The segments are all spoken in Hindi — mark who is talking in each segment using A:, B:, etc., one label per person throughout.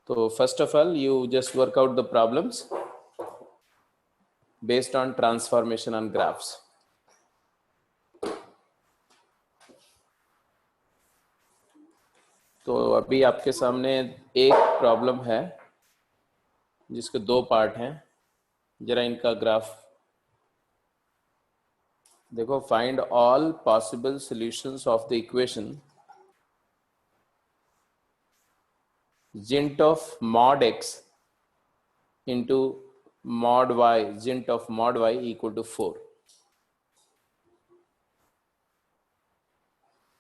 A: So first of all, you just work out the problems based on transformation on graphs. तो अभी आपके सामने एक प्रॉब्लम है जिसके दो पार्ट हैं, जरा इनका ग्राफ देखो. Find all possible solutions of the equation gint of mod x into mod y, gint of mod y equal to 4.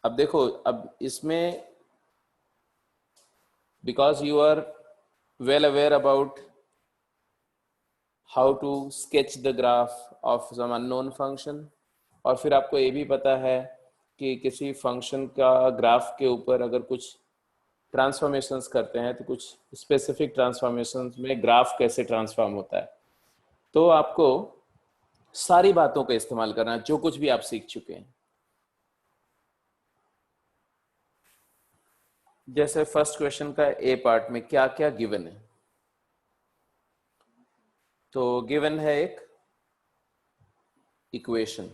A: अब देखो, अब इसमें because you are well aware about how to sketch the graph of some unknown function, और फिर आपको ये भी पता है कि किसी फंक्शन का ग्राफ के ऊपर अगर कुछ ट्रांसफॉर्मेशंस करते हैं तो कुछ स्पेसिफिक ट्रांसफॉर्मेशंस में ग्राफ कैसे ट्रांसफॉर्म होता है. तो आपको सारी बातों का इस्तेमाल करना है जो कुछ भी आप सीख चुके हैं. जैसे फर्स्ट क्वेश्चन का ए पार्ट में क्या क्या गिवन है. तो गिवन है एक इक्वेशन,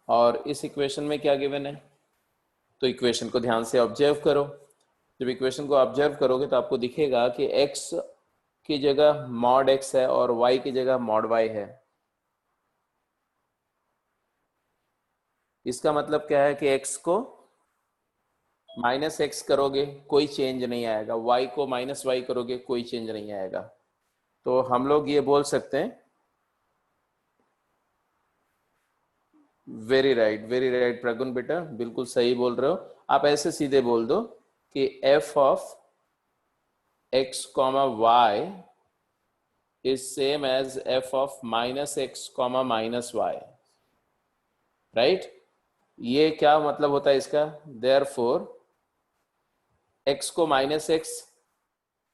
A: और इस इक्वेशन में क्या गिवन है. तो इक्वेशन को ध्यान से ऑब्जर्व करो. जब इक्वेशन को ऑब्जर्व करोगे तो आपको दिखेगा कि x की जगह मॉड x है और y की जगह मॉड y है. इसका मतलब क्या है कि x को माइनस x करोगे कोई चेंज नहीं आएगा, y को माइनस y करोगे कोई चेंज नहीं आएगा. तो हम लोग ये बोल सकते हैं, वेरी राइट प्रगुन बेटा, बिल्कुल सही बोल रहे हो. आप ऐसे सीधे बोल दो कि f of x comma y is same as f of minus x comma minus y. Right. ये क्या मतलब होता है इसका. देयरफॉर x को माइनस x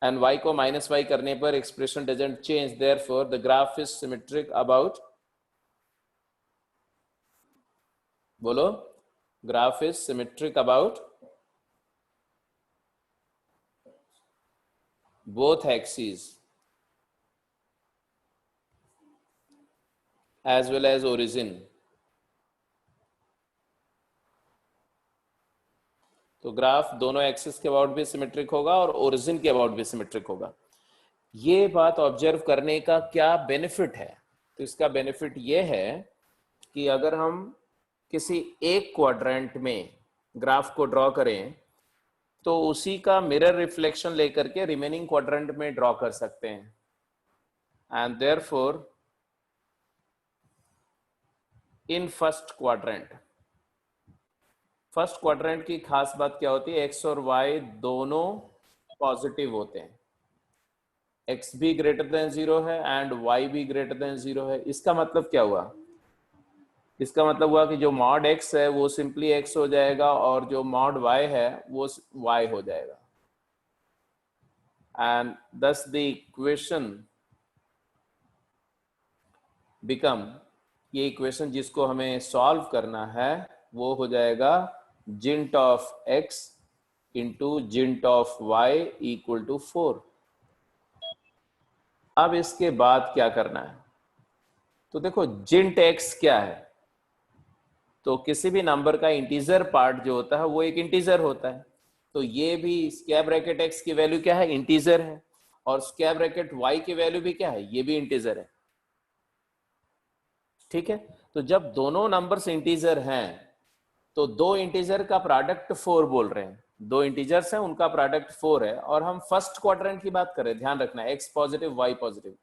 A: एंड y को माइनस y करने पर expression doesn't change. Therefore the graph is symmetric about, बोलो, graph is symmetric about both axes as well as origin. तो ग्राफ दोनों एक्सिस के अबाउट भी सिमेट्रिक होगा और ओरिजिन के अबाउट भी सिमेट्रिक होगा. ये बात ऑब्जर्व करने का क्या बेनिफिट है. तो इसका बेनिफिट ये है कि अगर हम किसी एक क्वाड्रेंट में ग्राफ को ड्रॉ करें तो उसी का मिरर रिफ्लेक्शन लेकर के रिमेनिंग क्वाड्रेंट में ड्रॉ कर सकते हैं. And therefore in first quadrant की खास बात क्या होती है. x और y दोनों पॉजिटिव होते हैं. x भी ग्रेटर देन 0 है एंड y भी ग्रेटर देन 0 है. इसका मतलब क्या हुआ. इसका मतलब हुआ कि जो मॉड x है वो सिंपली x हो जाएगा और जो मॉड y है वो y हो जाएगा. And thus the equation become, ये इक्वेशन जिसको हमें सॉल्व करना है वो हो जाएगा जिंट ऑफ x इंटू जिंट ऑफ y इक्वल टू 4. अब इसके बाद क्या करना है. तो देखो जिंट x क्या है. तो किसी भी नंबर का इंटीजर पार्ट जो होता है वो एक इंटीजर होता है. तो ये भी स्क्वायर ब्रैकेट x की वैल्यू क्या है, इंटीजर है, और स्क्वायर ब्रैकेट y की वैल्यू भी क्या है, ये भी इंटीजर है. ठीक है. तो जब दोनों नंबर्स इंटीजर हैं तो दो इंटीजर का प्रोडक्ट 4 बोल रहे हैं. दो इंटीजर्स हैं उनका प्रोडक्ट 4 है और हम फर्स्ट क्वाड्रेंट की बात कर रहे हैं. ध्यान रखना है x पॉजिटिव y पॉजिटिव.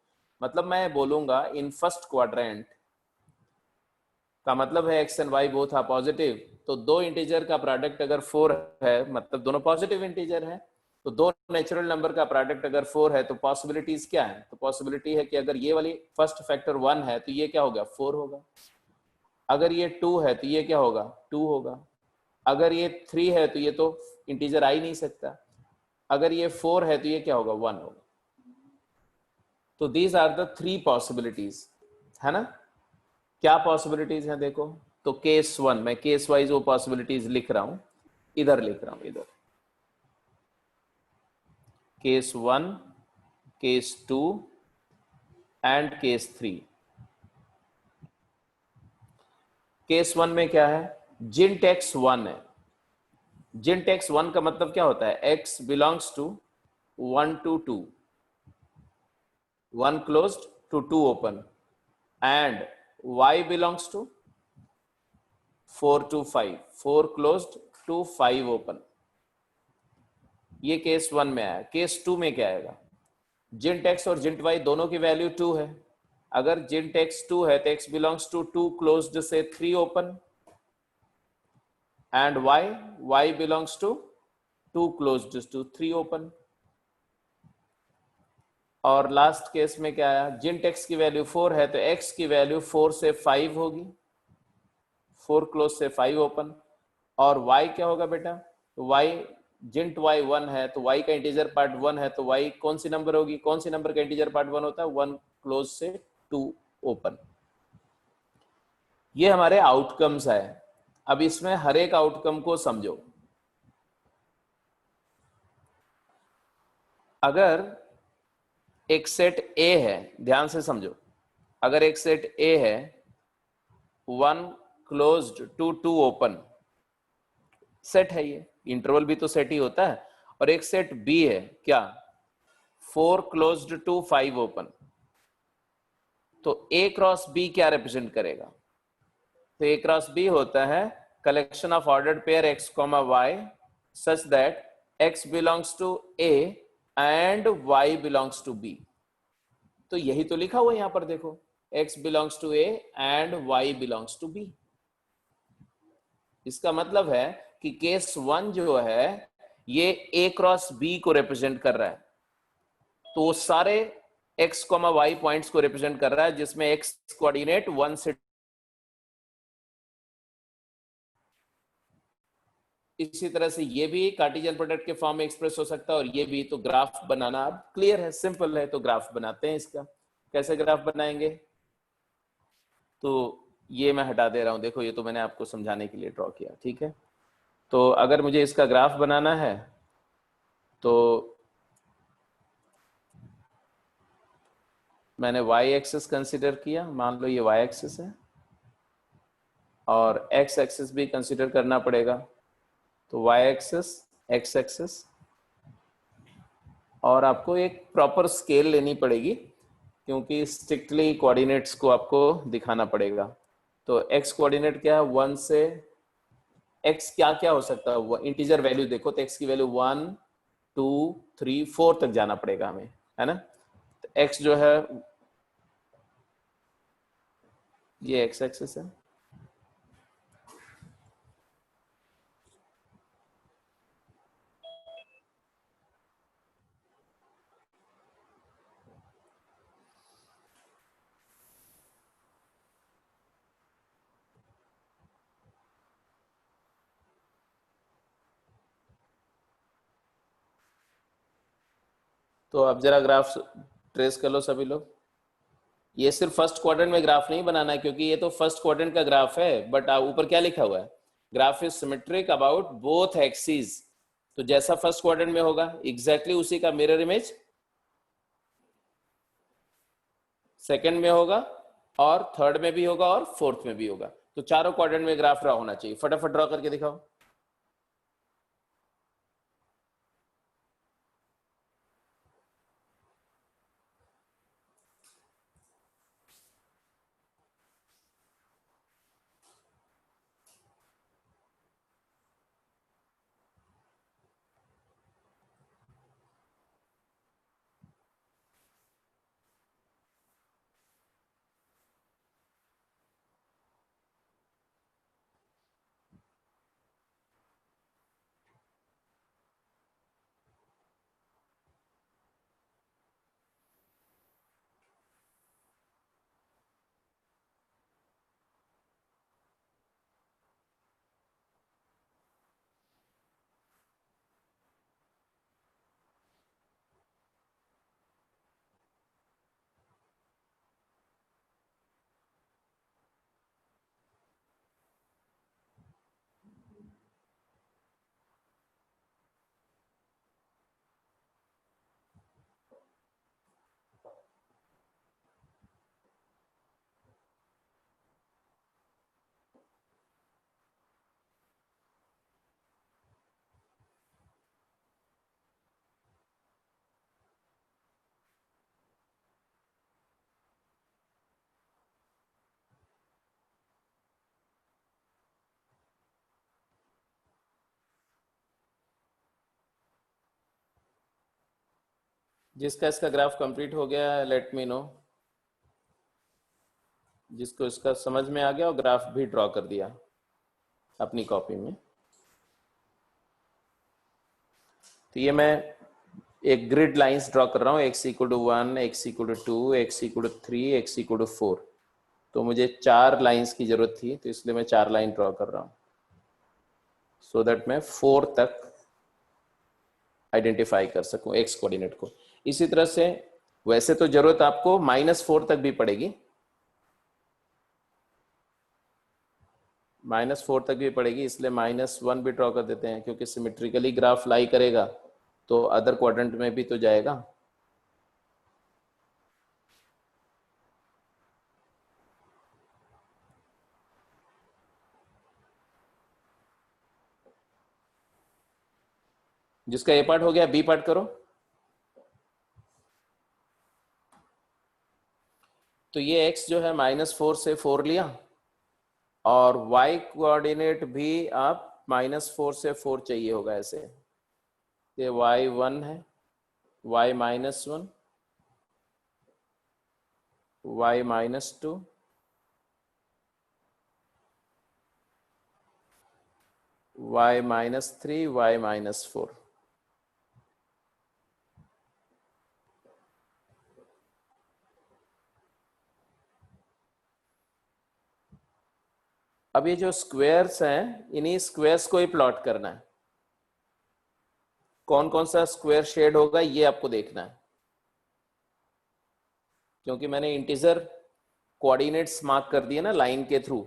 A: मतलब मैं बोलूंगा इन फर्स्ट क्वाड्रेंट का मतलब है x and y both are positive. तो दो इंटीजर का प्रोडक्ट अगर 4 है मतलब दोनों पॉजिटिव इंटीजर है. तो दो नेचुरल नंबर का प्रोडक्ट अगर 4 है तो पॉसिबिलिटीज क्या है. तो पॉसिबिलिटी है कि अगर ये वाली फर्स्ट फैक्टर 1 है तो ये क्या होगा, 4 होगा. अगर ये 2 है तो ये क्या होगा, 2 होगा. अगर ये 3 है तो ये तो इंटीजर आ ही नहीं सकता. अगर ये 4 है तो ये क्या होगा, 1 होगा. तो दीज आर द 3 पॉसिबिलिटीज, है ना. क्या पॉसिबिलिटीज हैं देखो. तो केस 1, मैं केस वाइज वो पॉसिबिलिटीज लिख रहा हूं, इधर लिख रहा हूं, इधर case 1, case 2 and case 3। Case 1 में क्या है, जिन टेक्स 1 है। जिन टेक्स 1 का मतलब क्या होता है, x belongs to 1 to 2, 1 closed to 2 open, and y belongs to 4 to 5, 4 closed to 5 open। ये केस 1 में आया। केस 2 में क्या आएगा, जिंट x और जिंट y दोनों की वैल्यू 2 है। अगर जिंट x 2 है तो x बिलोंग्स टू 2 क्लोज्ड से 3 open, and y belongs to 2 closed to 3 open. और लास्ट केस में क्या आया, जिंट x की वैल्यू 4 है तो x की वैल्यू 4 से 5 होगी, 4 क्लोज से 5 ओपन। और y क्या होगा बेटा, तो y जिंट y 1 है तो y का इंटीजर पार्ट 1 है, तो y कौन सी नंबर होगी, कौन सी नंबर का इंटीजर पार्ट 1 होता है, 1 क्लोज से 2 ओपन। ये हमारे आउटकम्स है। अब इसमें हर एक आउटकम को समझो। अगर एक सेट A है, ध्यान से समझो, अगर एक सेट A है 1 क्लोज्ड टू 2 ओपन, सेट है ये, इंटरवल भी तो सेट ही होता है। और एक सेट B है क्या, 4 क्लोज्ड टू 5 ओपन, तो A क्रॉस B क्या रिप्रेजेंट करेगा, तो A क्रॉस B होता है collection of ordered pair x, y such that x belongs to A and y belongs to B। तो यही तो लिखा हुआ है यहां पर, देखो x belongs to A and y belongs to B। इसका मतलब है कि केस 1 जो है ये A क्रॉस B को रिप्रेजेंट कर रहा है, तो सारे x, y पॉइंट्स को रिप्रेजेंट कर रहा है, जिसमें x कोऑर्डिनेट 1 से, इसी तरह से ये भी कार्टेशियन प्रोडक्ट के फॉर्म में एक्सप्रेस हो सकता है, और ये भी। तो ग्राफ बनाना अब क्लियर है, सिंपल है, तो ग्राफ बनाते हैं इसका। कैसे ग्राफ बनाएंगे, तो ये मैं हटा दे रहा हूं, देखो ये तो मैंने आपको समझाने के लिए ड्रॉ किया, ठीक है। तो अगर मुझे इसका ग्राफ बनाना है तो मैंने y एक्सिस कंसिडर किया, मान लो ये y एक्सिस है, और x एक्सिस भी कंसिडर करना पड़ेगा, तो y एक्सिस, x एक्सिस, और आपको एक प्रॉपर स्केल लेनी पड़ेगी क्योंकि स्ट्रिक्टली कोऑर्डिनेट्स को आपको दिखाना पड़ेगा। तो x कोऑर्डिनेट क्या है, 1 से x क्या क्या हो सकता है, इंटीजर वैल्यू देखो, तो x की वैल्यू 1 2 3 4 तक जाना पड़ेगा हमें, है ना। तो x जो है ये x एक्सिस है, तो अब जरा ग्राफ ट्रेस कर लो सभी लोग। ये सिर्फ फर्स्ट क्वाड्रेंट में ग्राफ नहीं बनाना है, क्योंकि ये तो फर्स्ट क्वाड्रेंट का ग्राफ है, बट ऊपर क्या लिखा हुआ है, graph is symmetric about both axis. तो जैसा फर्स्ट क्वाड्रेंट में होगा एग्जैक्टली उसी का मिरर इमेज सेकंड में होगा, और थर्ड में भी होगा, और फोर्थ में भी होगा। तो चारों क्वाड्रेंट में ग्राफ ड्रॉ होना चाहिए। फटाफट ड्रॉ करके दिखाओ। जिसका इसका ग्राफ कंप्लीट हो गया लेट मी नो, जिसको इसका समझ में आ गया और ग्राफ भी ड्रॉ कर दिया अपनी कॉपी में। तो ये मैं एक ग्रिड लाइंस ड्रॉ कर रहा हूँ, x equal to 1, x equal to 2, x equal to 3, x equal to 4। तो मुझे 4 लाइंस की जरूरत थी, तो इसलिए मैं 4 लाइन ड्रॉ कर रहा हूँ सो दैट मैं 4 तक आइडेंटिफाई कर सकूं x कोऑर्डिनेट को। इसी तरह से वैसे तो जरूरत आपको -4 तक भी पड़ेगी, -4 तक भी पड़ेगी, इसलिए -1 भी ड्रॉ कर देते हैं, क्योंकि सिमेट्रिकली ग्राफ लाई करेगा तो अदर क्वाड्रेंट में भी तो जाएगा। जिसका ए पार्ट हो गया, बी पार्ट करो। तो ये x जो है -4 से 4 लिया, और y कोऑर्डिनेट भी आप -4 से 4 चाहिए होगा ऐसे। ये y1 है, y -1, y -2, y -3, y -4। अब ये जो स्क्वायर्स हैं, इन्हीं स्क्वायर्स को ही प्लॉट करना है। कौन कौन सा स्क्वायर शेड होगा ये आपको देखना है, क्योंकि मैंने इंटीजर कोऑर्डिनेट्स मार्क कर दिए ना लाइन के थ्रू।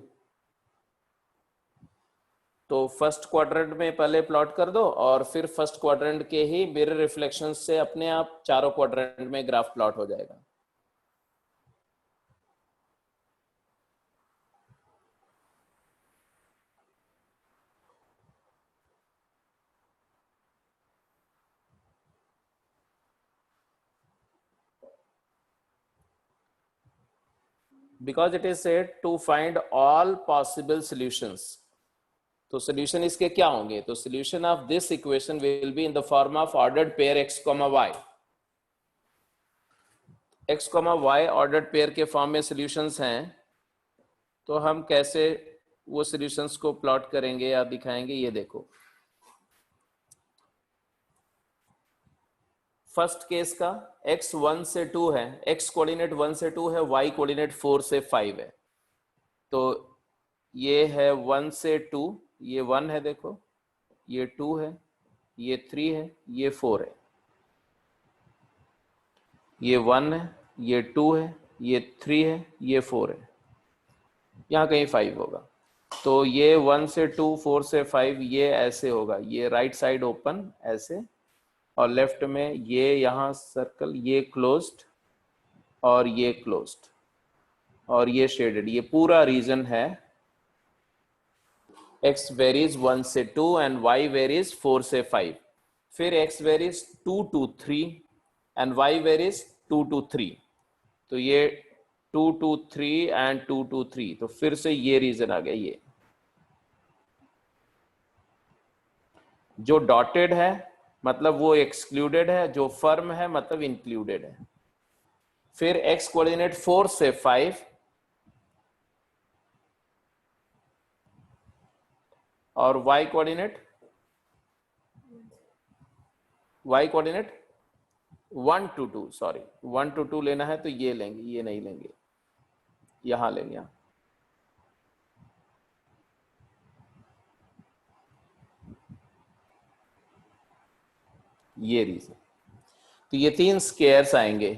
A: तो फर्स्ट क्वाड्रेंट में पहले प्लॉट कर दो, और फिर फर्स्ट क्वाड्रेंट के ही मिरर रिफ्लेक्शन से अपने आप चारों क्वाड्रेंट में ग्राफ प्लॉट हो जाएगा। Because it is said to find all possible solutions. तो सोल्यूशन इसके क्या होंगे? तो solution of this equation will be in the form of ordered pair x, y। x, y ordered pair के फॉर्म में सोल्यूशंस हैं। तो हम कैसे वो सोल्यूशंस को प्लॉट करेंगे या दिखाएंगे, ये देखो। फर्स्ट केस का x 1 से 2 है, x कोऑर्डिनेट 1 से 2 है, y कोऑर्डिनेट 4 से 5 है। तो ये है 1 से 2, ये 1 है देखो, ये 2 है, ये 3 है, ये 4 है, ये 1 है, ये 2 है, ये 3 है, ये 4 है, यहाँ कहीं 5 होगा। तो ये 1 से 2, 4 से 5 ये ऐसे होगा, ये राइट साइड ओपन ऐसे, और लेफ्ट में ये यहाँ सर्कल, ये क्लोज्ड और ये क्लोज्ड और ये शेडेड, ये पूरा रीजन है। x वेरीज 1 से 2 एंड y वेरीज 4 से 5। फिर x varies 2 to 3 and y varies 2 to 3। तो ये 2 to 3 एंड 2 to 3, तो फिर से ये रीजन आ गया। ये जो डॉटेड है मतलब वो एक्सक्लूडेड है, जो फर्म है मतलब इंक्लूडेड है। फिर x कोऑर्डिनेट 4 से 5 और y coordinate 1 to 2, sorry 1 to 2 लेना है तो ये लेंगे, ये नहीं लेंगे, यहां लेंगे यहाँ। ये रीजन। तो ये 3 स्क्वायर्स आएंगे।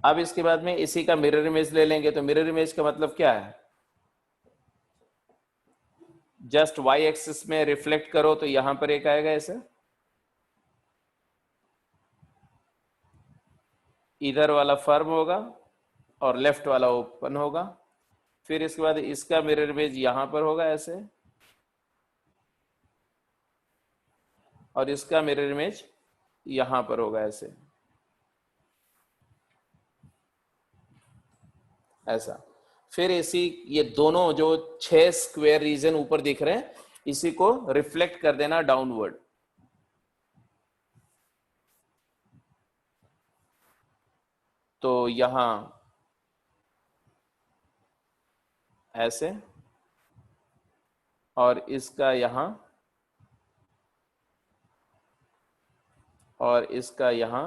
A: अब इसके बाद में इसी का मिरर इमेज ले लेंगे। तो मिरर इमेज का मतलब क्या है? जस्ट y एक्सिस में रिफ्लेक्ट करो तो यहां पर एक आएगा ऐसे, इधर वाला फर्म होगा और लेफ्ट वाला ओपन होगा। फिर इसके बाद इसका मिरर इमेज यहां पर होगा ऐसे, और इसका मिरर इमेज यहां पर होगा ऐसे, ऐसा। फिर इसी ये दोनों जो 6 स्क्वायर रीजन ऊपर दिख रहे हैं, इसी को रिफ्लेक्ट कर देना डाउनवर्ड। तो यहां ऐसे, और इसका यहां, और इसका यहां,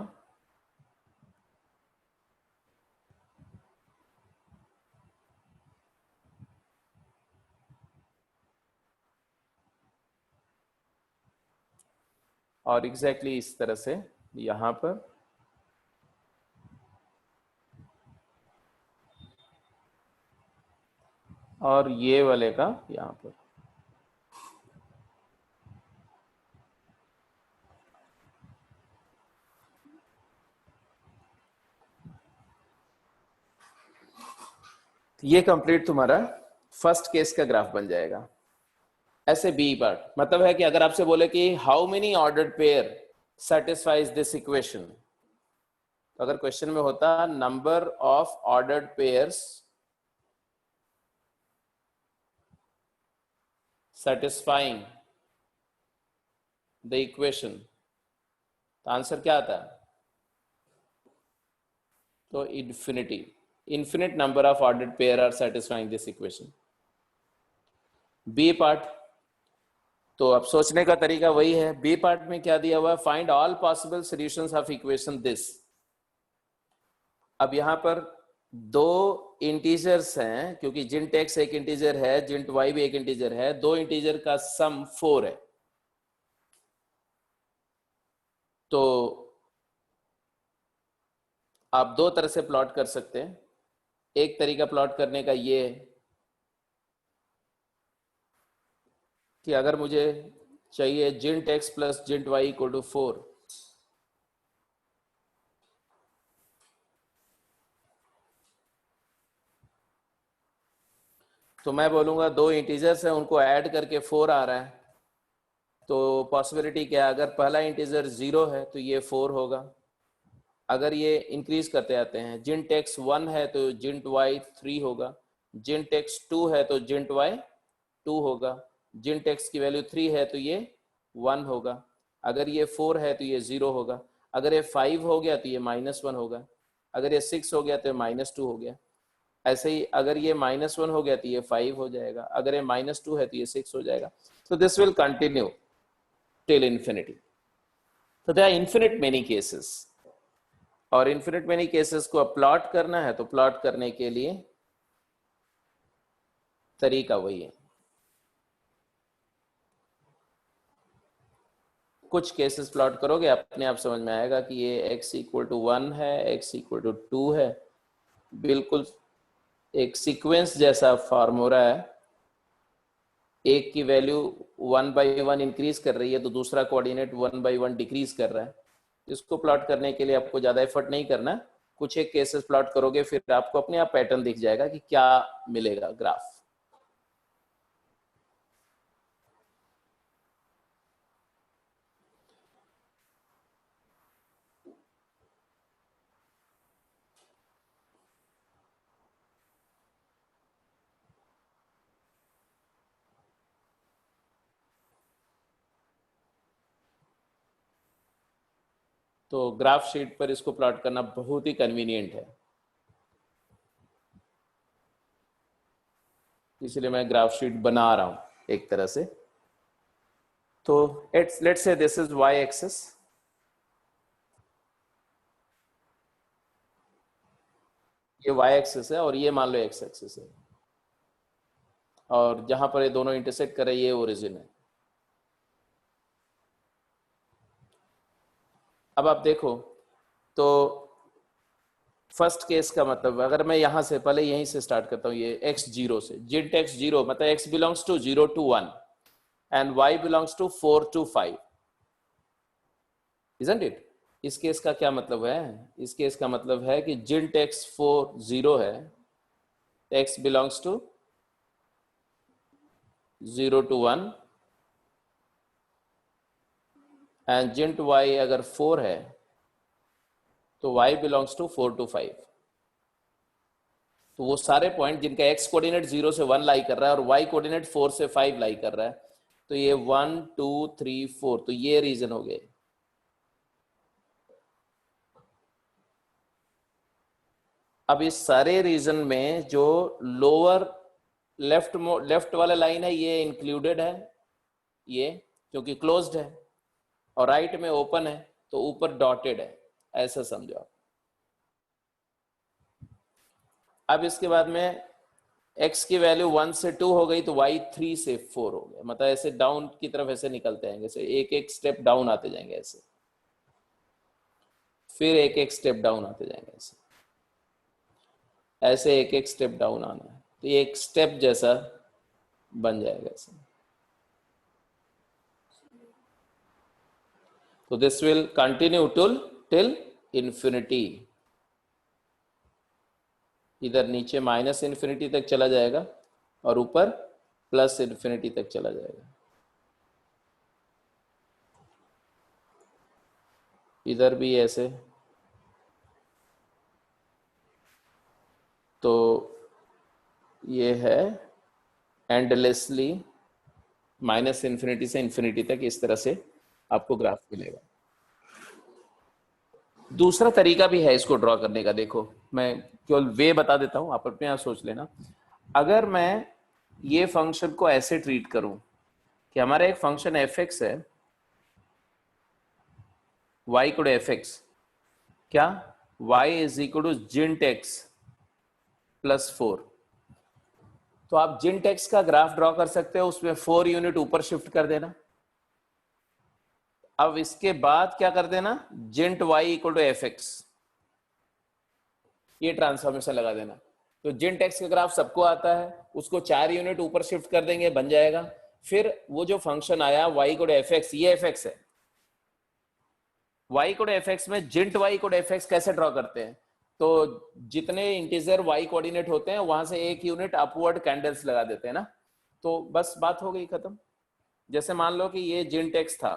A: और एग्जैक्टली इस तरह से यहां पर, और ये वाले का यहां पर। ये कंप्लीट तुम्हारा फर्स्ट केस का ग्राफ बन जाएगा। ऐसे बी पार्ट मतलब है कि अगर आपसे बोले कि how many ordered pair satisfies this equation, तो अगर क्वेश्चन में होता number of ordered pairs satisfying the equation, तो आंसर क्या आता है? तो infinity, infinite number of ordered pair are satisfying this equation. B part, तो अब सोचने का तरीका वही है। बी पार्ट में क्या दिया हुआ है? Find all possible solutions of equation this. अब यहां पर दो इंटीजर्स हैं, क्योंकि जिंट एक्स एक इंटीजर है, जिंट वाई भी एक इंटीजर है, दो इंटीजर का सम 4 है। तो आप दो तरह से प्लॉट कर सकते हैं। एक तरीका प्लॉट करने का ये है कि अगर मुझे चाहिए जिंट एक्स प्लस जिंट वाई इक्वल टू 4, तो मैं बोलूंगा दो इंटीजर्स हैं, उनको ऐड करके 4 आ रहा है। तो पॉसिबिलिटी क्या है? अगर पहला इंटीजर 0 है तो ये 4 होगा। अगर ये इंक्रीज करते आते हैं, जिंट एक्स 1 है तो जिंट वाई 3 होगा, जिंट एक्स 2 है तो जिंट वाई 2 होगा, जिंट एक्स की वैल्यू 3 है तो ये 1 होगा, अगर ये 4 है तो ये 0 होगा, अगर ये 5 हो गया तो ये -1 होगा, अगर ये 6 हो गया तो -2 हो गया। ऐसे ही अगर ये -1 हो गया तो ये 5 हो जाएगा, अगर ये -2 है तो ये 6 हो जाएगा। तो this will continue till infinity. तो there are infinite many cases, और इन्फिनिट मेनी केसेस को अब प्लॉट करना है तो प्लॉट करने के लिए तरीका वही है। कुछ केसेस प्लॉट करोगे अपने आप समझ में आएगा कि ये x इक्वल टू 1 है, x इक्वल टू 2 है, बिल्कुल एक सीक्वेंस जैसा फॉर्म हो रहा है। एक की वैल्यू 1/1 इंक्रीज कर रही है तो दूसरा कोऑर्डिनेट 1/1 डिक्रीज कर रहा है। इसको प्लॉट करने के लिए आपको ज्यादा एफर्ट नहीं करना, कुछ एक केसेस प्लॉट करोगे फिर आपको अपने आप पैटर्न दिख जाएगा कि क्या मिलेगा ग्राफ। तो ग्राफ शीट पर इसको प्लॉट करना बहुत ही कन्वीनियंट है, इसलिए मैं ग्राफ शीट बना रहा हूं एक तरह से। तो let's say this is y axis, ये y एक्सिस है और ये मान लो x एक्सिस है, और जहां पर ये दोनों इंटरसेक्ट कर रहे हैं ये ओरिजिन है। अब आप देखो तो फर्स्ट केस का मतलब, अगर मैं यहां से पहले यहीं से स्टार्ट करता हूं, ये x0 से, जिंट x0 मतलब x belongs to 0 to 1 and y belongs to 4 to 5, isn't it? इस केस का क्या मतलब है? इस केस का मतलब है कि जिंट x4 0 है, x belongs to 0 to 1 and जिंट y अगर 4 है तो y बिलोंग्स टू 4 to 5। तो वो सारे पॉइंट जिनका x कोऑर्डिनेट 0 से 1 लाई कर रहा है और y कोऑर्डिनेट 4 से 5 लाई कर रहा है, तो ये 1 2 3 4, तो ये रीजन हो गए। अब इस सारे रीजन में जो लोअर लेफ्ट वाला लाइन है ये इंक्लूडेड है, ये क्योंकि क्लोज्ड है, और राइट में ओपन है तो ऊपर डॉटेड है, ऐसा समझो आप। अब इसके बाद में x की वैल्यू 1 से 2 हो गई तो y 3 से 4 हो गया, मतलब ऐसे डाउन की तरफ ऐसे निकलते जाएंगे, ऐसे एक एक स्टेप डाउन आते जाएंगे, ऐसे फिर एक एक स्टेप डाउन आते जाएंगे, ऐसे ऐसे एक एक स्टेप डाउन आना है, तो ये एक स्टेप जैसा बन जाएगा ऐसे। तो this will continue till infinity, इधर नीचे माइनस इन्फिनिटी तक चला जाएगा और ऊपर प्लस इन्फिनिटी तक चला जाएगा। इधर भी ऐसे, तो ये है एंडलेसली माइनस इन्फिनिटी से इन्फिनिटी तक, इस तरह से आपको ग्राफ मिलेगा। दूसरा तरीका भी है इसको ड्रॉ करने का, देखो मैं केवल वे बता देता हूं, आप अपने आप सोच लेना। अगर मैं ये फंक्शन को ऐसे ट्रीट करूं कि हमारा एक फंक्शन एफ एक्स है, y को एफ एक्स, क्या y इज इक्वल टू जिंट एक्स प्लस 4, तो आप जिंट एक्स का ग्राफ ड्रॉ कर सकते हो, उसमें 4 यूनिट ऊपर शिफ्ट कर देना। अब इसके बाद क्या कर देना, जिंट y equal to f x, ये ट्रांसफॉर्मेशन लगा देना। तो जिंट एक्स का ग्राफ सबको आता है, उसको 4 यूनिट ऊपर शिफ्ट कर देंगे, बन जाएगा। फिर वो जो फंक्शन आया y equal to f x, ये एफ एक्स है, y equal to f x में जिंट y equal to f x कैसे ड्रॉ करते हैं, तो जितने इंटीजर y कोऑर्डिनेट होते हैं वहां से 1 यूनिट अपवर्ड कैंडल्स लगा देते हैं ना, तो बस बात हो गई खत्म। जैसे मान लो कि ये जिंट एक्स था,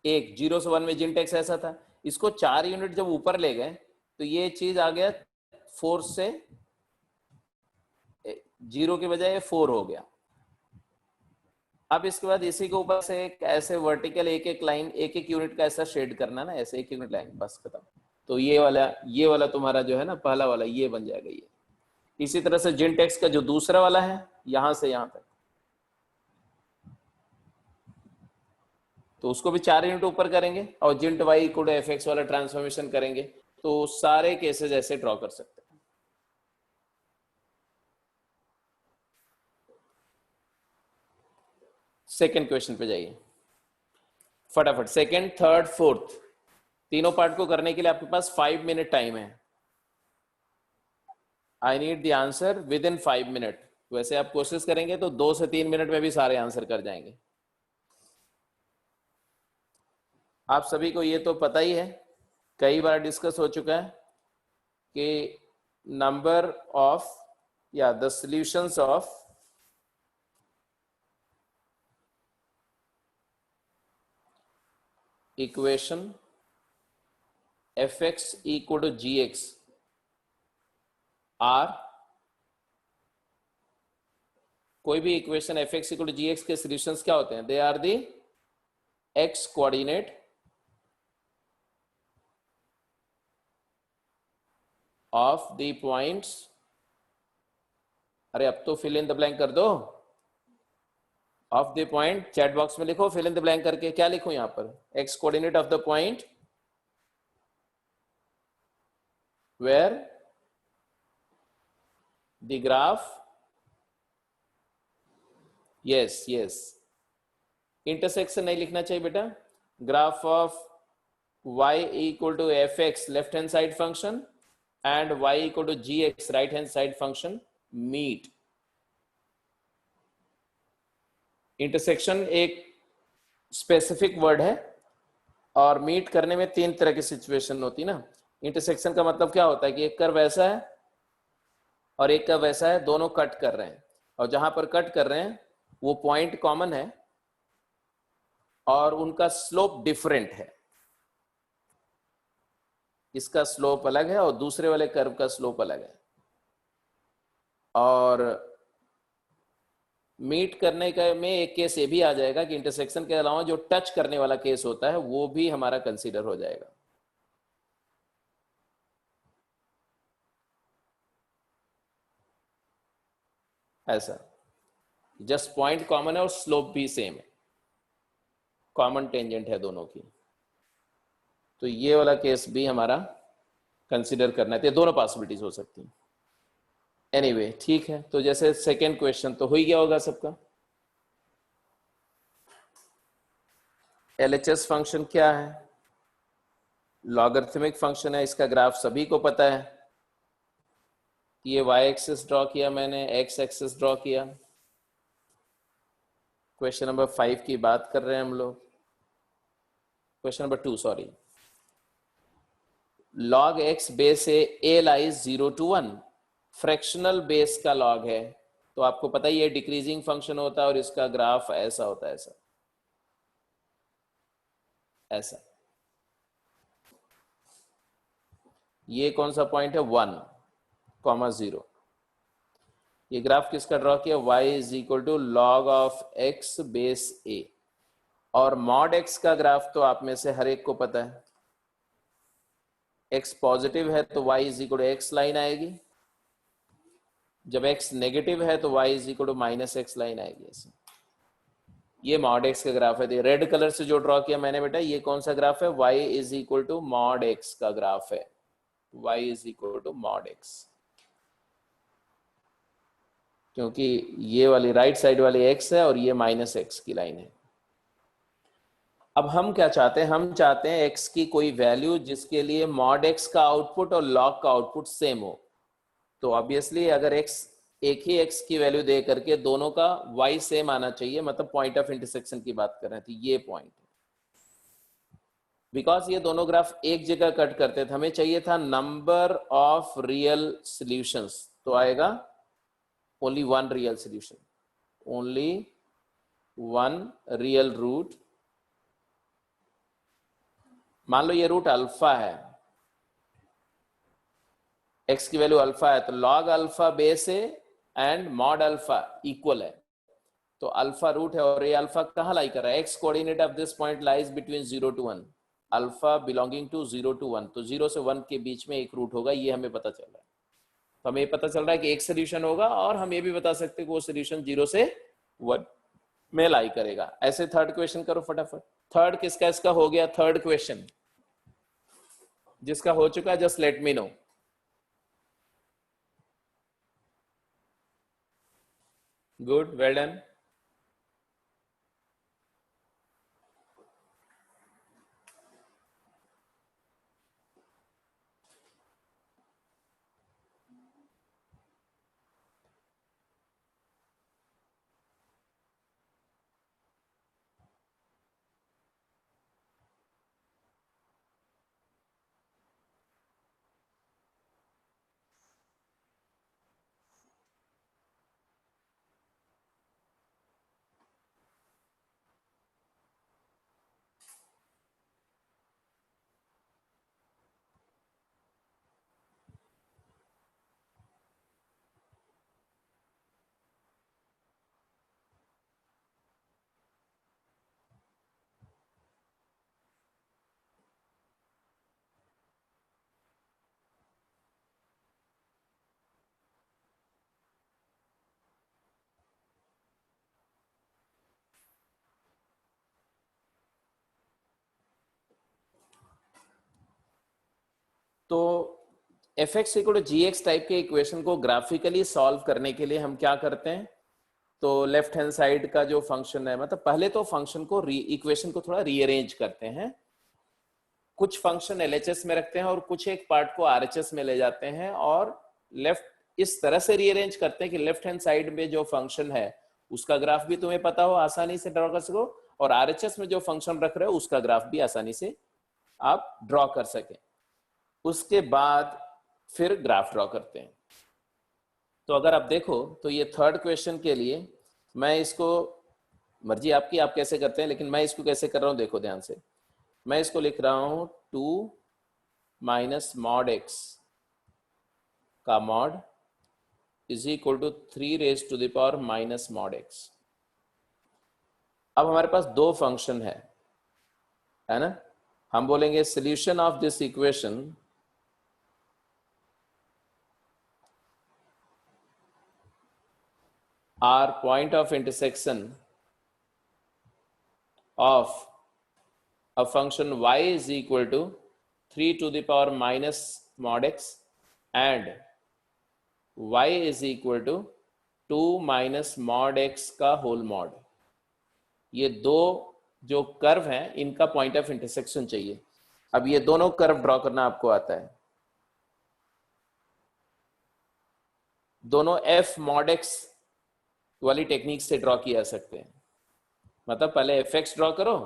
A: एक 0 से 1 में जिंट एक्स ऐसा था, इसको 4 यूनिट जब ऊपर ले गए तो ये चीज आ गया 4 से 0 के बजाय 4 हो गया। अब इसके बाद इसी के ऊपर से एक ऐसे वर्टिकल एक एक लाइन एक एक यूनिट का ऐसा शेड करना ना, ऐसे एक यूनिट लाइन, बस खत्म। तो ये वाला तुम्हारा जो है ना पहला वाला, ये बन जाएगा ये। इसी तरह से जिंट एक्स का जो दूसरा वाला है, यहां से यहां तक, तो उसको भी 4 यूनिट ऊपर करेंगे और जिंट y equal to f x वाला ट्रांसफॉर्मेशन करेंगे, तो सारे केसेस ऐसे ड्रॉ कर सकते हैं। सेकेंड क्वेश्चन पे जाइए फटाफट, सेकेंड थर्ड फोर्थ तीनों पार्ट को करने के लिए आपके पास 5 मिनट टाइम है। I need the answer with in 5 minute. वैसे आप कोशिश करेंगे तो 2 से 3 मिनट में भी सारे आंसर कर जाएंगे। आप सभी को ये तो पता ही है, कई बार डिस्कस हो चुका है कि नंबर ऑफ या the solutions of equation fx equal to gx are, कोई भी equation fx equal to gx के सॉल्यूशंस क्या होते हैं, they are the x coordinate of the points, अरे अब तो फिल इन द ब्लैंक कर दो, of the point, chat box में लिखो फिल इन द ब्लैंक करके, क्या लिखूं यहां पर, x coordinate of the point where the graph, yes intersection नहीं लिखना चाहिए बेटा, graph of y equal to fx left hand side function and y equal to gx right hand side function meet. Intersection एक स्पेसिफिक वर्ड है और मीट करने में 3 तरह की सिचुएशन होती ना। इंटरसेक्शन का मतलब क्या होता है कि एक कर्व वैसा है और एक कर्व वैसा है, दोनों कट कर रहे हैं, और जहां पर कट कर रहे हैं वो पॉइंट कॉमन है और उनका स्लोप डिफरेंट है, इसका स्लोप अलग है और दूसरे वाले कर्व का स्लोप अलग है। और मीट करने का में एक केस ये भी आ जाएगा कि इंटरसेक्शन के अलावा जो टच करने वाला केस होता है वो भी हमारा कंसीडर हो जाएगा। ऐसा, जस्ट पॉइंट कॉमन है और स्लोप भी सेम है, कॉमन टेंजेंट है दोनों की। तो ये वाला केस भी हमारा कंसिडर करना है, तो दोनों पॉसिबिलिटीज हो सकती हैं। एनीवे ठीक है, तो जैसे सेकेंड क्वेश्चन तो हो ही गया होगा सबका। LHS फंक्शन क्या है? लॉगरिथमिक फंक्शन है, इसका ग्राफ सभी को पता है। ये y एक्सिस ड्रॉ किया मैंने, x एक्सिस ड्रॉ किया। क्वेश्चन नंबर 5 की बात कर रहे हैं हम लोग, question number 2 sorry. log x base a lies 0 to 1, fractional base का लॉग है, तो आपको पता ही है डिक्रीजिंग फंक्शन होता है और इसका ग्राफ ऐसा होता है, ऐसा ऐसा। ये कौन सा पॉइंट है? 1,0। ये ग्राफ किसका ड्रॉ किया? y is equal to log of x base a, और मॉड x का ग्राफ तो आप में से हर एक को पता है, x पॉजिटिव है तो y is equal to x line आएगी, जब x नेगेटिव है तो y is equal to minus x line आएगी ऐसे। ये मॉड x का ग्राफ है। रेड कलर से जो ड्रॉ किया मैंने बेटा, ये कौन सा ग्राफ है? y is equal to mod x का ग्राफ है, y is equal to mod x, क्योंकि ये वाली राइट साइड वाली x है और ये माइनस x की लाइन है। अब हम क्या चाहते हैं? हम चाहते हैं x की कोई वैल्यू जिसके लिए मॉड x का आउटपुट और लॉग का आउटपुट सेम हो। तो ऑब्वियसली अगर x एक ही x की वैल्यू दे करके दोनों का y सेम आना चाहिए, मतलब पॉइंट ऑफ इंटरसेक्शन की बात कर रहे हैं, तो ये पॉइंट, बिकॉज ये दोनों ग्राफ एक जगह कट करते थे, हमें चाहिए था नंबर ऑफ रियल सॉल्यूशंस, तो आएगा only one real solution, only one real root. मान लो ये रूट अल्फा है, x की वैल्यू अल्फा है, तो log अल्फा बेस है एंड मॉड अल्फा इक्वल है, तो अल्फा रूट है, और ये अल्फा कहाँ लाई कर रहा है? x coordinate of this point lies between 0 to 1, alpha belonging to 0 to 1, तो 0 से 1 के बीच में एक रूट होगा, ये हमें पता चल रहा है। तो हमें पता चल रहा है कि एक सोल्यूशन होगा, और हम ये भी बता सकते हैं कि वो सोल्यूशन 0 से 1 में लाई करेगा। ऐसे थर्ड क्वेश्चन करो फटाफट। थर्ड किसका? इसका हो गया थर्ड क्वेश्चन। जिसका हो चुका है just let me know. Good, well done. तो f x equal to g x type के इक्वेशन को ग्राफिकली सॉल्व करने के लिए हम क्या करते हैं? तो लेफ्ट हैंड साइड का जो फंक्शन है, मतलब पहले तो फंक्शन को इक्वेशन को थोड़ा रीअरेंज करते हैं, कुछ फंक्शन एलएचएस में रखते हैं और कुछ एक पार्ट को आरएचएस में ले जाते हैं, और लेफ्ट इस तरह से रीअरेंज करते हैं कि लेफ्ट हैंड साइड में जो फंक्शन है उसका ग्राफ भी तुम्हें पता हो, आसानी से ड्रॉ कर सको, और आरएचएस में जो फंक्शन रख रहे हो उसका ग्राफ भी आसानी से आप ड्रॉ कर सकें। उसके बाद फिर ग्राफ ड्रॉ करते हैं। तो अगर आप देखो तो ये थर्ड क्वेश्चन के लिए मैं इसको, मर्जी आपकी, आप कैसे करते हैं, लेकिन मैं इसको कैसे कर रहा हूं देखो ध्यान से। मैं इसको लिख रहा हूं 2 माइनस मॉड एक्स का mod is equal to 3 raise to the power minus mod x. अब हमारे पास दो फंक्शन है ना, हम बोलेंगे solution of this equation are point of intersection of a function y is equal to 3 to the power minus mod x and y is equal to 2 minus mod x का होल मॉड। ये दो जो कर्व हैं इनका पॉइंट ऑफ इंटरसेक्शन चाहिए। अब ये दोनों कर्व ड्रॉ करना आपको आता है। दोनों f mod x वाली टेक्निक से ड्रॉ किया जा सकते हैं। मतलब पहले fx ड्रॉ करो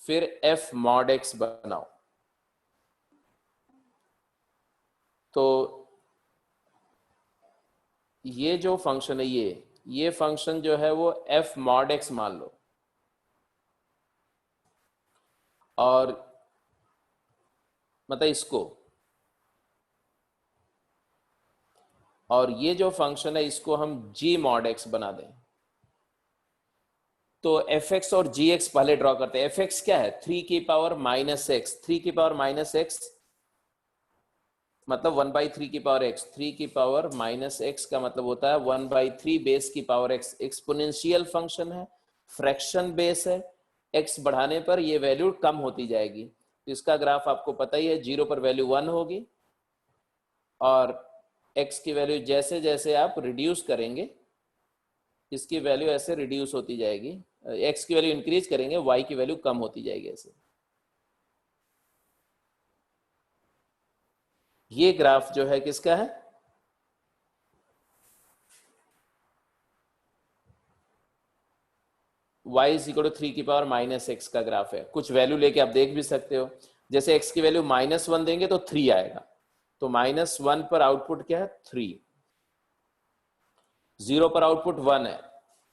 A: फिर f mod x बनाओ। तो ये जो फंक्शन है ये फंक्शन जो है वो f mod x मान लो, और मतलब इसको, और ये जो फंक्शन है इसको हम g mod x बना दें। तो fx और gx पहले ड्रॉ करते हैं। fx क्या है? 3 की पावर माइनस एक्स। 3 की पावर माइनस एक्स मतलब 1/3 की पावर x। 3 की पावर माइनस एक्स का मतलब होता है 1/3 बेस की पावर x। एक्सपोनेंशियल फंक्शन है, फ्रैक्शन बेस है, x बढ़ाने पर ये वैल्यू कम होती जाएगी। तो इसका ग्राफ आपको पता ही है, 0 पर वैल्यू 1 होगी और x की वैल्यू जैसे जैसे आप रिड्यूस करेंगे इसकी वैल्यू ऐसे रिड्यूस होती जाएगी। x की वैल्यू इंक्रीज करेंगे, y की वैल्यू कम होती जाएगी ऐसे। ये ग्राफ जो है किसका है? y इज इक्वल टू 3 की पावर माइनस एक्स का ग्राफ है। कुछ वैल्यू लेके आप देख भी सकते हो। जैसे x की वैल्यू -1 देंगे तो 3 आएगा। तो -1 पर आउटपुट क्या है? 3। 0 पर आउटपुट 1 है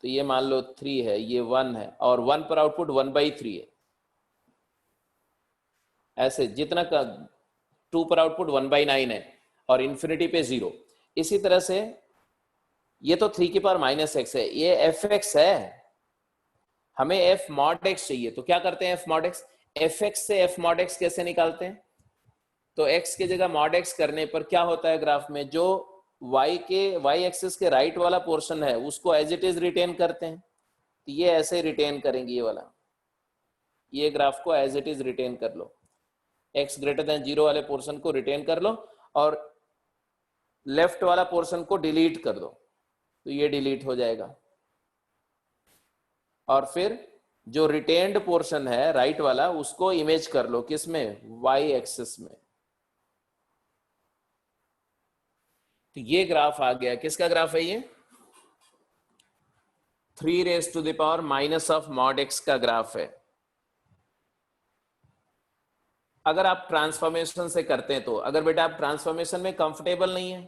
A: तो ये मान लो 3 है, ये 1 है, और 1 पर आउटपुट 1/3 है। ऐसे जितना का 2 पर आउटपुट 1/9 है और इन्फिनिटी पे 0। इसी तरह से ये तो 3 की पावर माइनस एक्स है, ये fx है। हमें f mod x चाहिए, तो क्या करते हैं f mod x? fx से f mod x कैसे निकालते हैं? तो x की जगह mod x करने पर क्या होता है ग्राफ में? जो y एक्सिस के राइट वाला पोर्शन है उसको एज इट इज रिटेन करते हैं। तो ये ऐसे रिटेन करेंगे, ये वाला, ये ग्राफ को एज इट इज रिटेन कर लो। x ग्रेटर देन 0 वाले पोर्शन को रिटेन कर लो और लेफ्ट वाला पोर्शन को डिलीट कर दो, तो ये डिलीट हो जाएगा। और फिर जो रिटेन्ड पोर्शन है राइट वाला उसको इमेज कर लो, किसमें? y एक्सिस में। तो ये ग्राफ आ गया। किसका ग्राफ है ये? 3 mod x का ग्राफ है। अगर आप ट्रांसफॉर्मेशन से करते हैं तो, अगर बेटा आप ट्रांसफॉर्मेशन में कंफर्टेबल नहीं है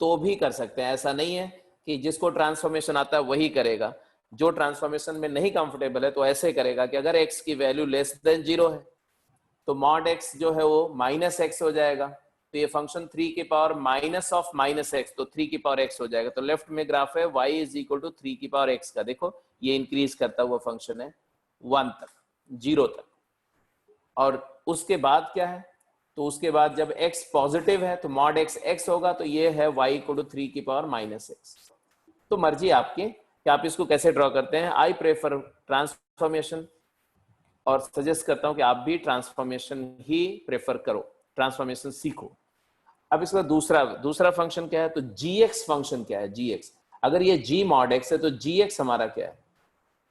A: तो भी कर सकते हैं। ऐसा नहीं है कि जिसको ट्रांसफॉर्मेशन आता है वही करेगा। जो ट्रांसफॉर्मेशन में नहीं कंफर्टेबल है तो ऐसे करेगा कि अगर x की वैल्यू लेस देन 0 है तो mod x जो है वो -x हो जाएगा। तो ये फंक्शन 3 की पावर -x, तो 3 की पावर x हो जाएगा। तो लेफ्ट में ग्राफ है y इज इक्वल टू 3 की पावर x का। देखो ये इंक्रीज करता हुआ फंक्शन है 1 तक, 0 तक। और उसके बाद क्या है? तो उसके बाद जब x पॉजिटिव है तो mod x होगा। तो ये है y इक्वल टू 3 की पावर -x। तो मर्जी आपकी कि आप इसको कैसे ड्रॉ करते हैं। आई प्रेफर ट्रांसफॉर्मेशन और सजेस्ट करता हूं कि आप भी ट्रांसफॉर्मेशन ही प्रेफर करो, ट्रांसफॉर्मेशन सीखो। अब इसका दूसरा फंक्शन क्या है? तो gx फंक्शन क्या है? gx, अगर ये g mod x है तो gx हमारा क्या है?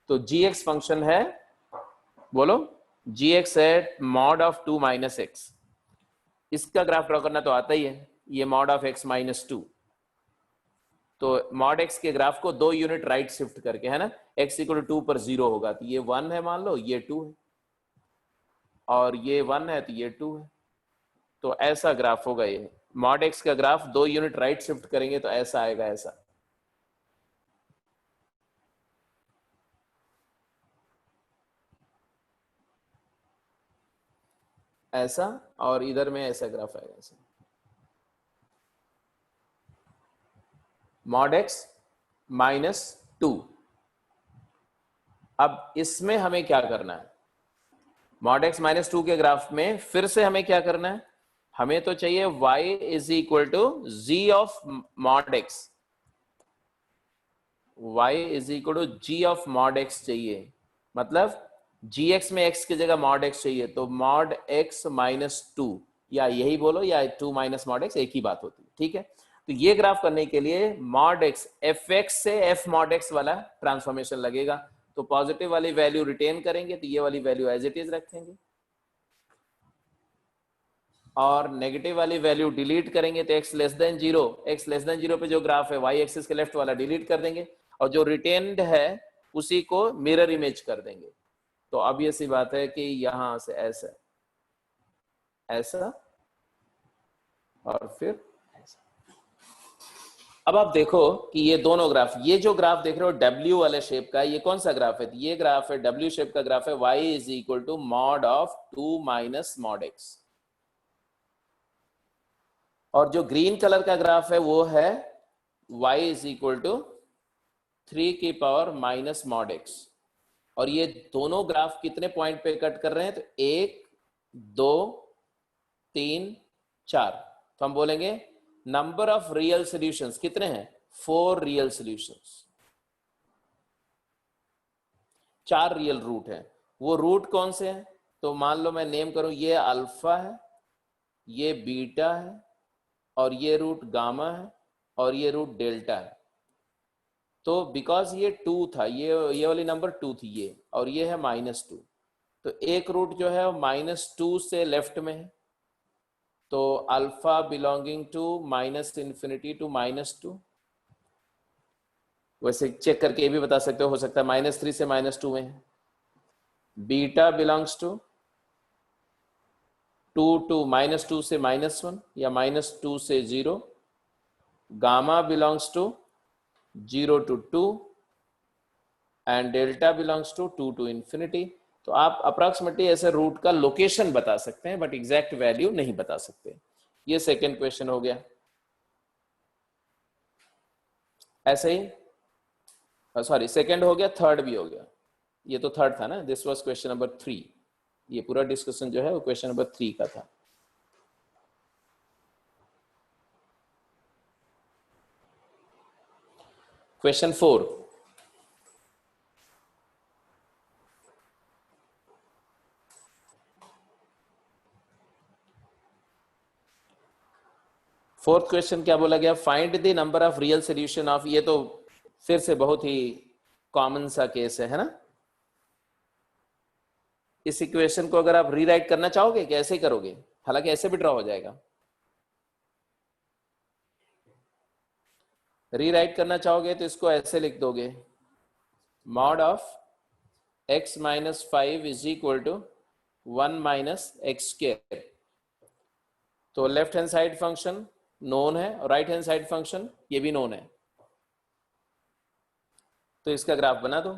A: तो gx फंक्शन है, बोलो, gx है mod ऑफ 2 - x। इसका ग्राफ ड्रॉ करना तो आता ही है, ये mod ऑफ x - 2। तो mod x के ग्राफ को 2 यूनिट राइट शिफ्ट करके, है ना, x इक्वल टू 2 पर 0 होगा तो ये 1 है मान लो, ये 2 है, और ये 1 है तो ये 2 है। तो ऐसा ग्राफ होगा ये mod x का ग्राफ। 2 यूनिट राइट शिफ्ट करेंगे तो ऐसा आएगा, ऐसा और इधर में ऐसा ग्राफ आएगा, ऐसा mod x -2। अब इसमें हमें क्या करना है? mod x -2 के ग्राफ में फिर से हमें क्या करना है? हमें तो चाहिए y is equal to z of mod x। y is equal to g of mod x चाहिए, मतलब gx में x की जगह मॉड x चाहिए, तो मॉड x माइनस टू, या यही बोलो या टू माइनस मॉड x, एक ही बात होती है, ठीक है। तो ये ग्राफ करने के लिए मॉड x fx से f मॉड x वाला ट्रांसफॉर्मेशन लगेगा, तो पॉजिटिव वाली वैल्यू रिटेन करेंगे तो ये वाली वैल्यू एज इट इज रखेंगे, और नेगेटिव वाली वैल्यू डिलीट करेंगे तो x less than zero, x less than zero पे जो ग्राफ है y एक्सिस के लेफ्ट वाला डिलीट कर देंगे, और जो रिटेन्ड है उसी को मिरर इमेज कर देंगे। तो अब ये सी बात है कि यहां से ऐसा ऐसा और फिर ऐसा। अब आप देखो कि ये दोनों ग्राफ, ये जो ग्राफ देख रहे हो W वाले शेप का, ये कौन सा ग्राफ है? ये ग्राफ है W शेप का ग्राफ है, y is equal to mod of 2 minus mod x, और जो ग्रीन कलर का ग्राफ है वो है y इज इक्वल टू 3 की पावर माइनस मॉड x। और ये दोनों ग्राफ कितने पॉइंट पे कट कर रहे हैं? तो 1 2 3 4, तो हम बोलेंगे नंबर ऑफ रियल सॉल्यूशंस कितने हैं? 4 रियल सॉल्यूशंस, 4 रियल रूट है। वो रूट कौन से हैं? तो मान लो मैं नेम करूं, ये अल्फा है, ये बीटा है, और ये रूट गामा है, और ये रूट डेल्टा है। तो बिकॉज ये 2 था, ये वाली नंबर 2 थी ये, और ये है -2, तो एक रूट जो है -2 से लेफ्ट में है, तो अल्फा बिलोंगिंग टू -∞ टू -2। वैसे चेक करके ये भी बता सकते हो सकता है -3 से -2 में है। बीटा बिलोंग्स टू 2 टू -2 से -1 या -2 से 0। Gamma belongs to 0 to 2 and delta belongs to 2 to infinity। तो आप अप्रॉक्सिमेटली ऐसे रूट का लोकेशन बता सकते हैं, बट एग्जैक्ट वैल्यू नहीं बता सकते। ये सेकंड क्वेश्चन हो गया। ऐसे ही सॉरी सेकंड हो गया, थर्ड भी हो गया। ये तो थर्ड था ना, दिस वाज क्वेश्चन नंबर 3। ये पूरा डिस्कशन जो है वो क्वेश्चन नंबर 3 का था। क्वेश्चन 4, फोर्थ क्वेश्चन क्या बोला गया? Find the number of real solution of, ये तो फिर से बहुत ही कॉमन सा केस है ना। इस इक्वेशन को अगर आप रीराइट करना चाहोगे कि ऐसे ही करोगे? हालांकि ऐसे भी ड्रॉ हो जाएगा। रीराइट करना चाहोगे तो इसको ऐसे लिख दोगे, mod of x minus 5 is equal to 1 minus x square. तो left hand side function known है और राइट हैंड साइड फंक्शन ये भी नोन है, तो इसका ग्राफ बना दो।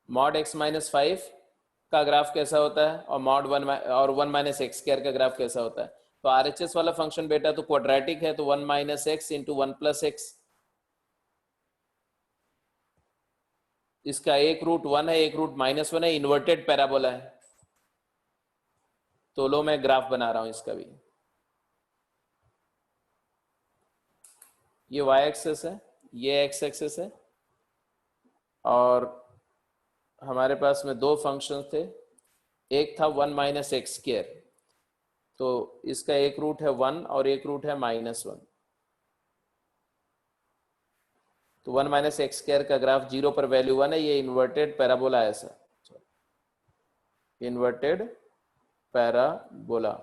A: मॉड x माइनस 5 का ग्राफ कैसा होता है, और मॉड 1 और 1 माइनस एक्स स्क्वायर का ग्राफ कैसा होता है? तो RHS वाला फंक्शन बेटा तो क्वाड्रेटिक है, तो 1 minus x into 1 plus x. इसका एक रूट 1 है, एक रूट -1 है, इन्वर्टेड पैराबोला है। तो लो मैं ग्राफ बना रहा हूं इसका भी। ये y एक्सेस है, ये x एक्सेस है, और हमारे पास में दो फंक्शंस थे। एक था 1 माइनस एक्स स्क्वायर, तो इसका एक रूट है 1 और एक रूट है -1। तो 1 माइनस एक्स स्क्वायर का ग्राफ 0 पर वैल्यू 1 है, ये इन्वर्टेड पैराबोला है, ऐसा इन्वर्टेड पैराबोला।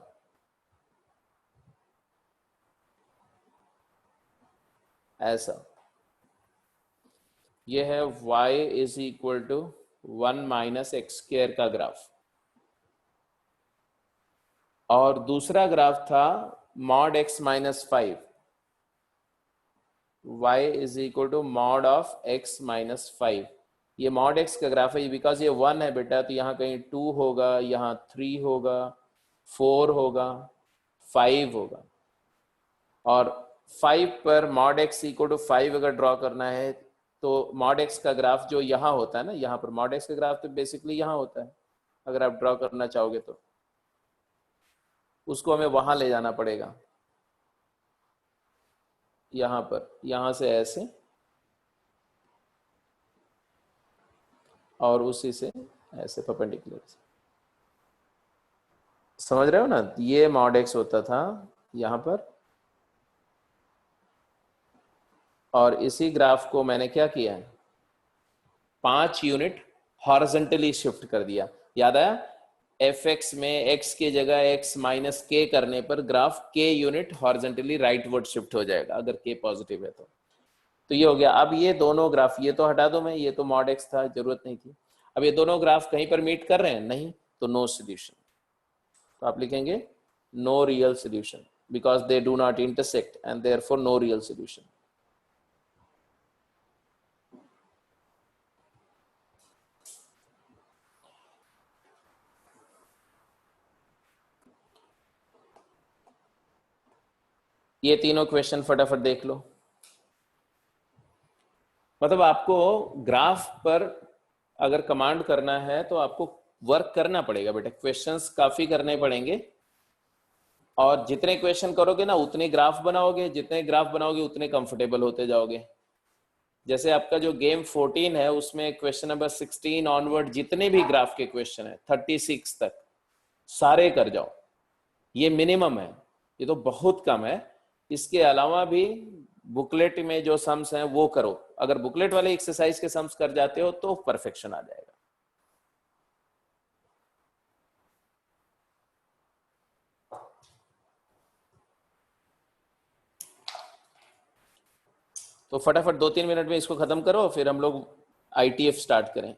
A: ऐसा ये है y is equal to 1 minus x square का ग्राफ। और दूसरा ग्राफ था mod x minus 5, y is equal to mod of x minus 5। ये मॉड x का ग्राफ है, बिकॉज ये 1 है बेटा, तो यहाँ कहीं 2 होगा, यहाँ 3 होगा, 4 होगा, 5 होगा। और 5 पर मॉड x इक्वल टू 5 अगर ड्रॉ करना है तो मॉड x का ग्राफ जो यहाँ होता है ना, यहाँ पर मॉड x का ग्राफ तो बेसिकली यहाँ होता है, अगर आप ड्रॉ करना चाहोगे तो उसको हमें वहां ले जाना पड़ेगा, यहाँ पर, यहाँ से ऐसे और उसी से ऐसे परपेंडिकुलर। समझ रहे हो ना, ये मॉड एक्स होता था यहाँ पर, और इसी ग्राफ को मैंने क्या किया है, 5 यूनिट हॉरिजॉन्टली शिफ्ट कर दिया। याद आया, एफ एक्स में x की जगह x माइनस के करने पर graph k unit horizontally rightward shift हो जाएगा अगर k पॉजिटिव है तो ये हो गया। अब ये दोनों ग्राफ, ये तो हटा दो, मैं ये तो मॉड एक्स था, जरूरत नहीं थी। अब ये दोनों ग्राफ कहीं पर मीट कर रहे हैं, नहीं, तो नो सोल्यूशन। तो आप लिखेंगे no real solution because they do not intersect and therefore no real solution. ये तीनों क्वेश्चन फटाफट देख लो। मतलब आपको ग्राफ पर अगर कमांड करना है तो आपको वर्क करना पड़ेगा बेटा, क्वेश्चंस काफी करने पड़ेंगे, और जितने क्वेश्चन करोगे ना उतने ग्राफ बनाओगे, जितने ग्राफ बनाओगे उतने कंफर्टेबल होते जाओगे। जैसे आपका जो गेम 14 है उसमें क्वेश्चन नंबर 16 ऑनवर्ड जितने भी ग्राफ के क्वेश्चन है 36 तक सारे कर जाओ, ये मिनिमम है, ये तो बहुत कम है। इसके अलावा भी बुकलेट में जो सम्स हैं वो करो, अगर बुकलेट वाले एक्सरसाइज के सम्स कर जाते हो तो परफेक्शन आ जाएगा। तो फटाफट 2-3 मिनट में इसको खत्म करो, फिर हम लोग ITF स्टार्ट करें।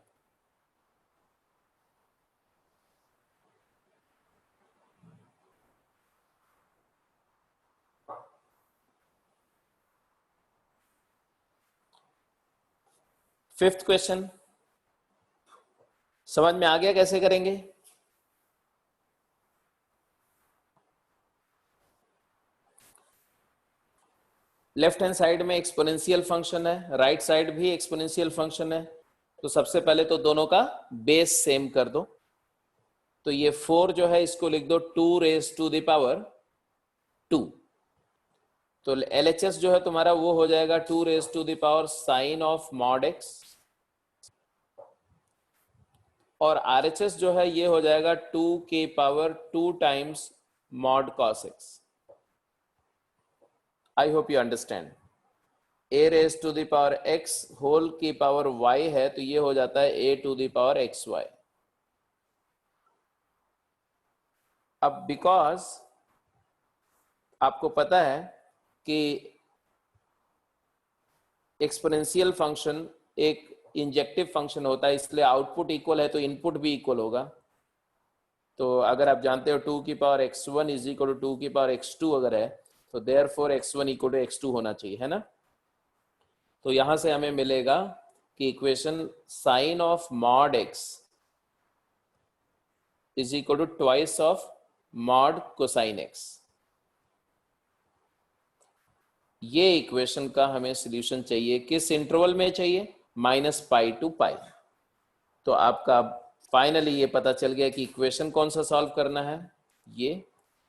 A: फिफ्थ क्वेश्चन समझ में आ गया कैसे करेंगे? लेफ्ट हैंड साइड में एक्सपोनेंशियल फंक्शन है, राइट साइड भी एक्सपोनेंशियल फंक्शन है, तो सबसे पहले तो दोनों का बेस सेम कर दो। तो ये 4 जो है इसको लिख दो 2 रेज टू द पावर 2। तो LHS जो है तुम्हारा वो हो जाएगा 2 raise to the power sine of mod x, और RHS जो है ये हो जाएगा 2 के power 2 times mod cos x. I hope you understand. a raise to the power x whole की पावर y है तो ये हो जाता है a to the power xy। अब बिकॉज आपको पता है कि एक्सपोनेंशियल फंक्शन एक इंजेक्टिव फंक्शन होता है, इसलिए आउटपुट इक्वल है तो इनपुट भी इक्वल होगा। तो अगर आप जानते हो 2 की power x1 is equal to 2 की पावर x2 अगर है तो therefore x1 equal to x2 होना चाहिए, है ना। तो यहां से हमें मिलेगा कि equation sine of mod x is equal to twice of mod cosine x। ये इक्वेशन का हमें सॉल्यूशन चाहिए, किस इंटरवल में चाहिए, -π to π। तो आपका फाइनली ये पता चल गया कि इक्वेशन कौन सा सॉल्व करना है, ये,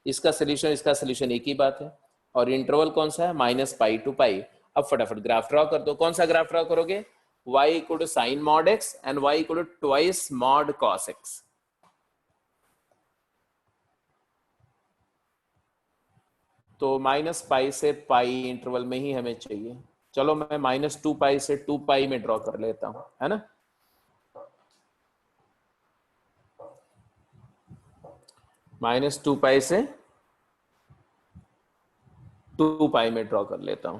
A: इसका सॉल्यूशन एक ही बात है, और इंटरवल कौन सा है, -π to π। अब फटाफट ग्राफ ड्रॉ कर दो। कौन सा ग्राफ ड्रॉ करोगे, y equal to sine mod x and y equal to twice mod cos x। तो -π से π इंटरवल में ही हमें चाहिए। चलो मैं -2π से 2π में ड्रॉ कर लेता हूं, है ना। -2π से 2π में ड्रॉ कर लेता हूं।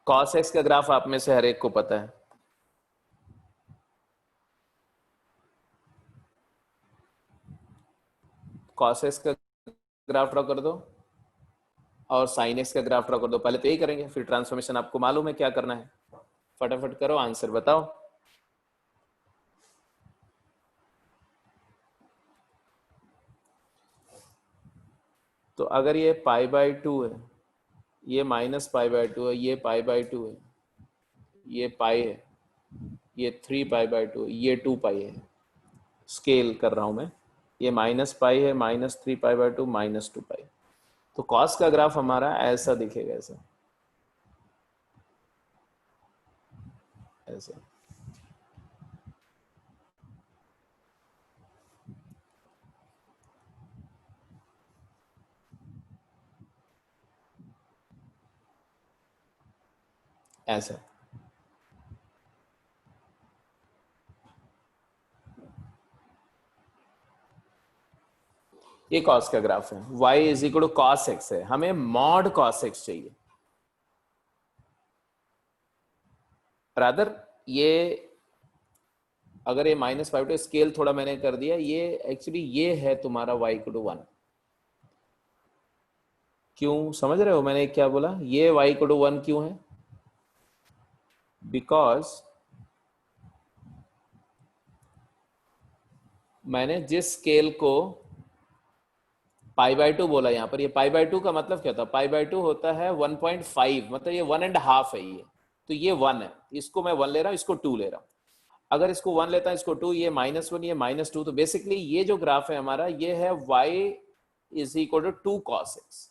A: cos x का ग्राफ आप में से हर एक को पता है। cos x का ग्राफ ड्रॉ कर दो और sin x का ग्राफ ड्रॉ कर दो। पहले तो यही करेंगे, फिर ट्रांसफॉर्मेशन आपको मालूम है क्या करना है। फटाफट करो, आंसर बताओ। तो अगर ये π/2 है, ये -π/2 है, ये π/2 है, ये पाई है, ये 3π/2, ये 2π है, स्केल कर रहा हूं मैं, ये -π है, -3π/2, -2π। तो कॉस का ग्राफ हमारा ऐसा दिखेगा, ऐसा ऐसा। ऐसा ये कॉस का ग्राफ है, y is equal to cos x है, हमें मॉड कॉस एक्स चाहिए। रादर ये अगर ये -5 तो स्केल थोड़ा मैंने कर दिया, ये एक्चुअली ये है तुम्हारा y इक्वल टू 1। क्यों समझ रहे हो मैंने क्या बोला? ये y इक्वल टू 1 क्यों है? बिकॉज मैंने जिस स्केल को π/2 बोला यहाँ पर, ये π/2 का मतलब क्या था? π/2 होता है 1.5, मतलब ये 1.5 है ये, तो ये 1 है, इसको मैं 1 ले रहा हूँ, इसको 2 ले रहा हूँ। अगर इसको 1 लेता है, इसको 2, ये -1, ये -2, तो बेसिकली ये जो ग्राफ है हमारा, ये है y is equal to 2 cos x।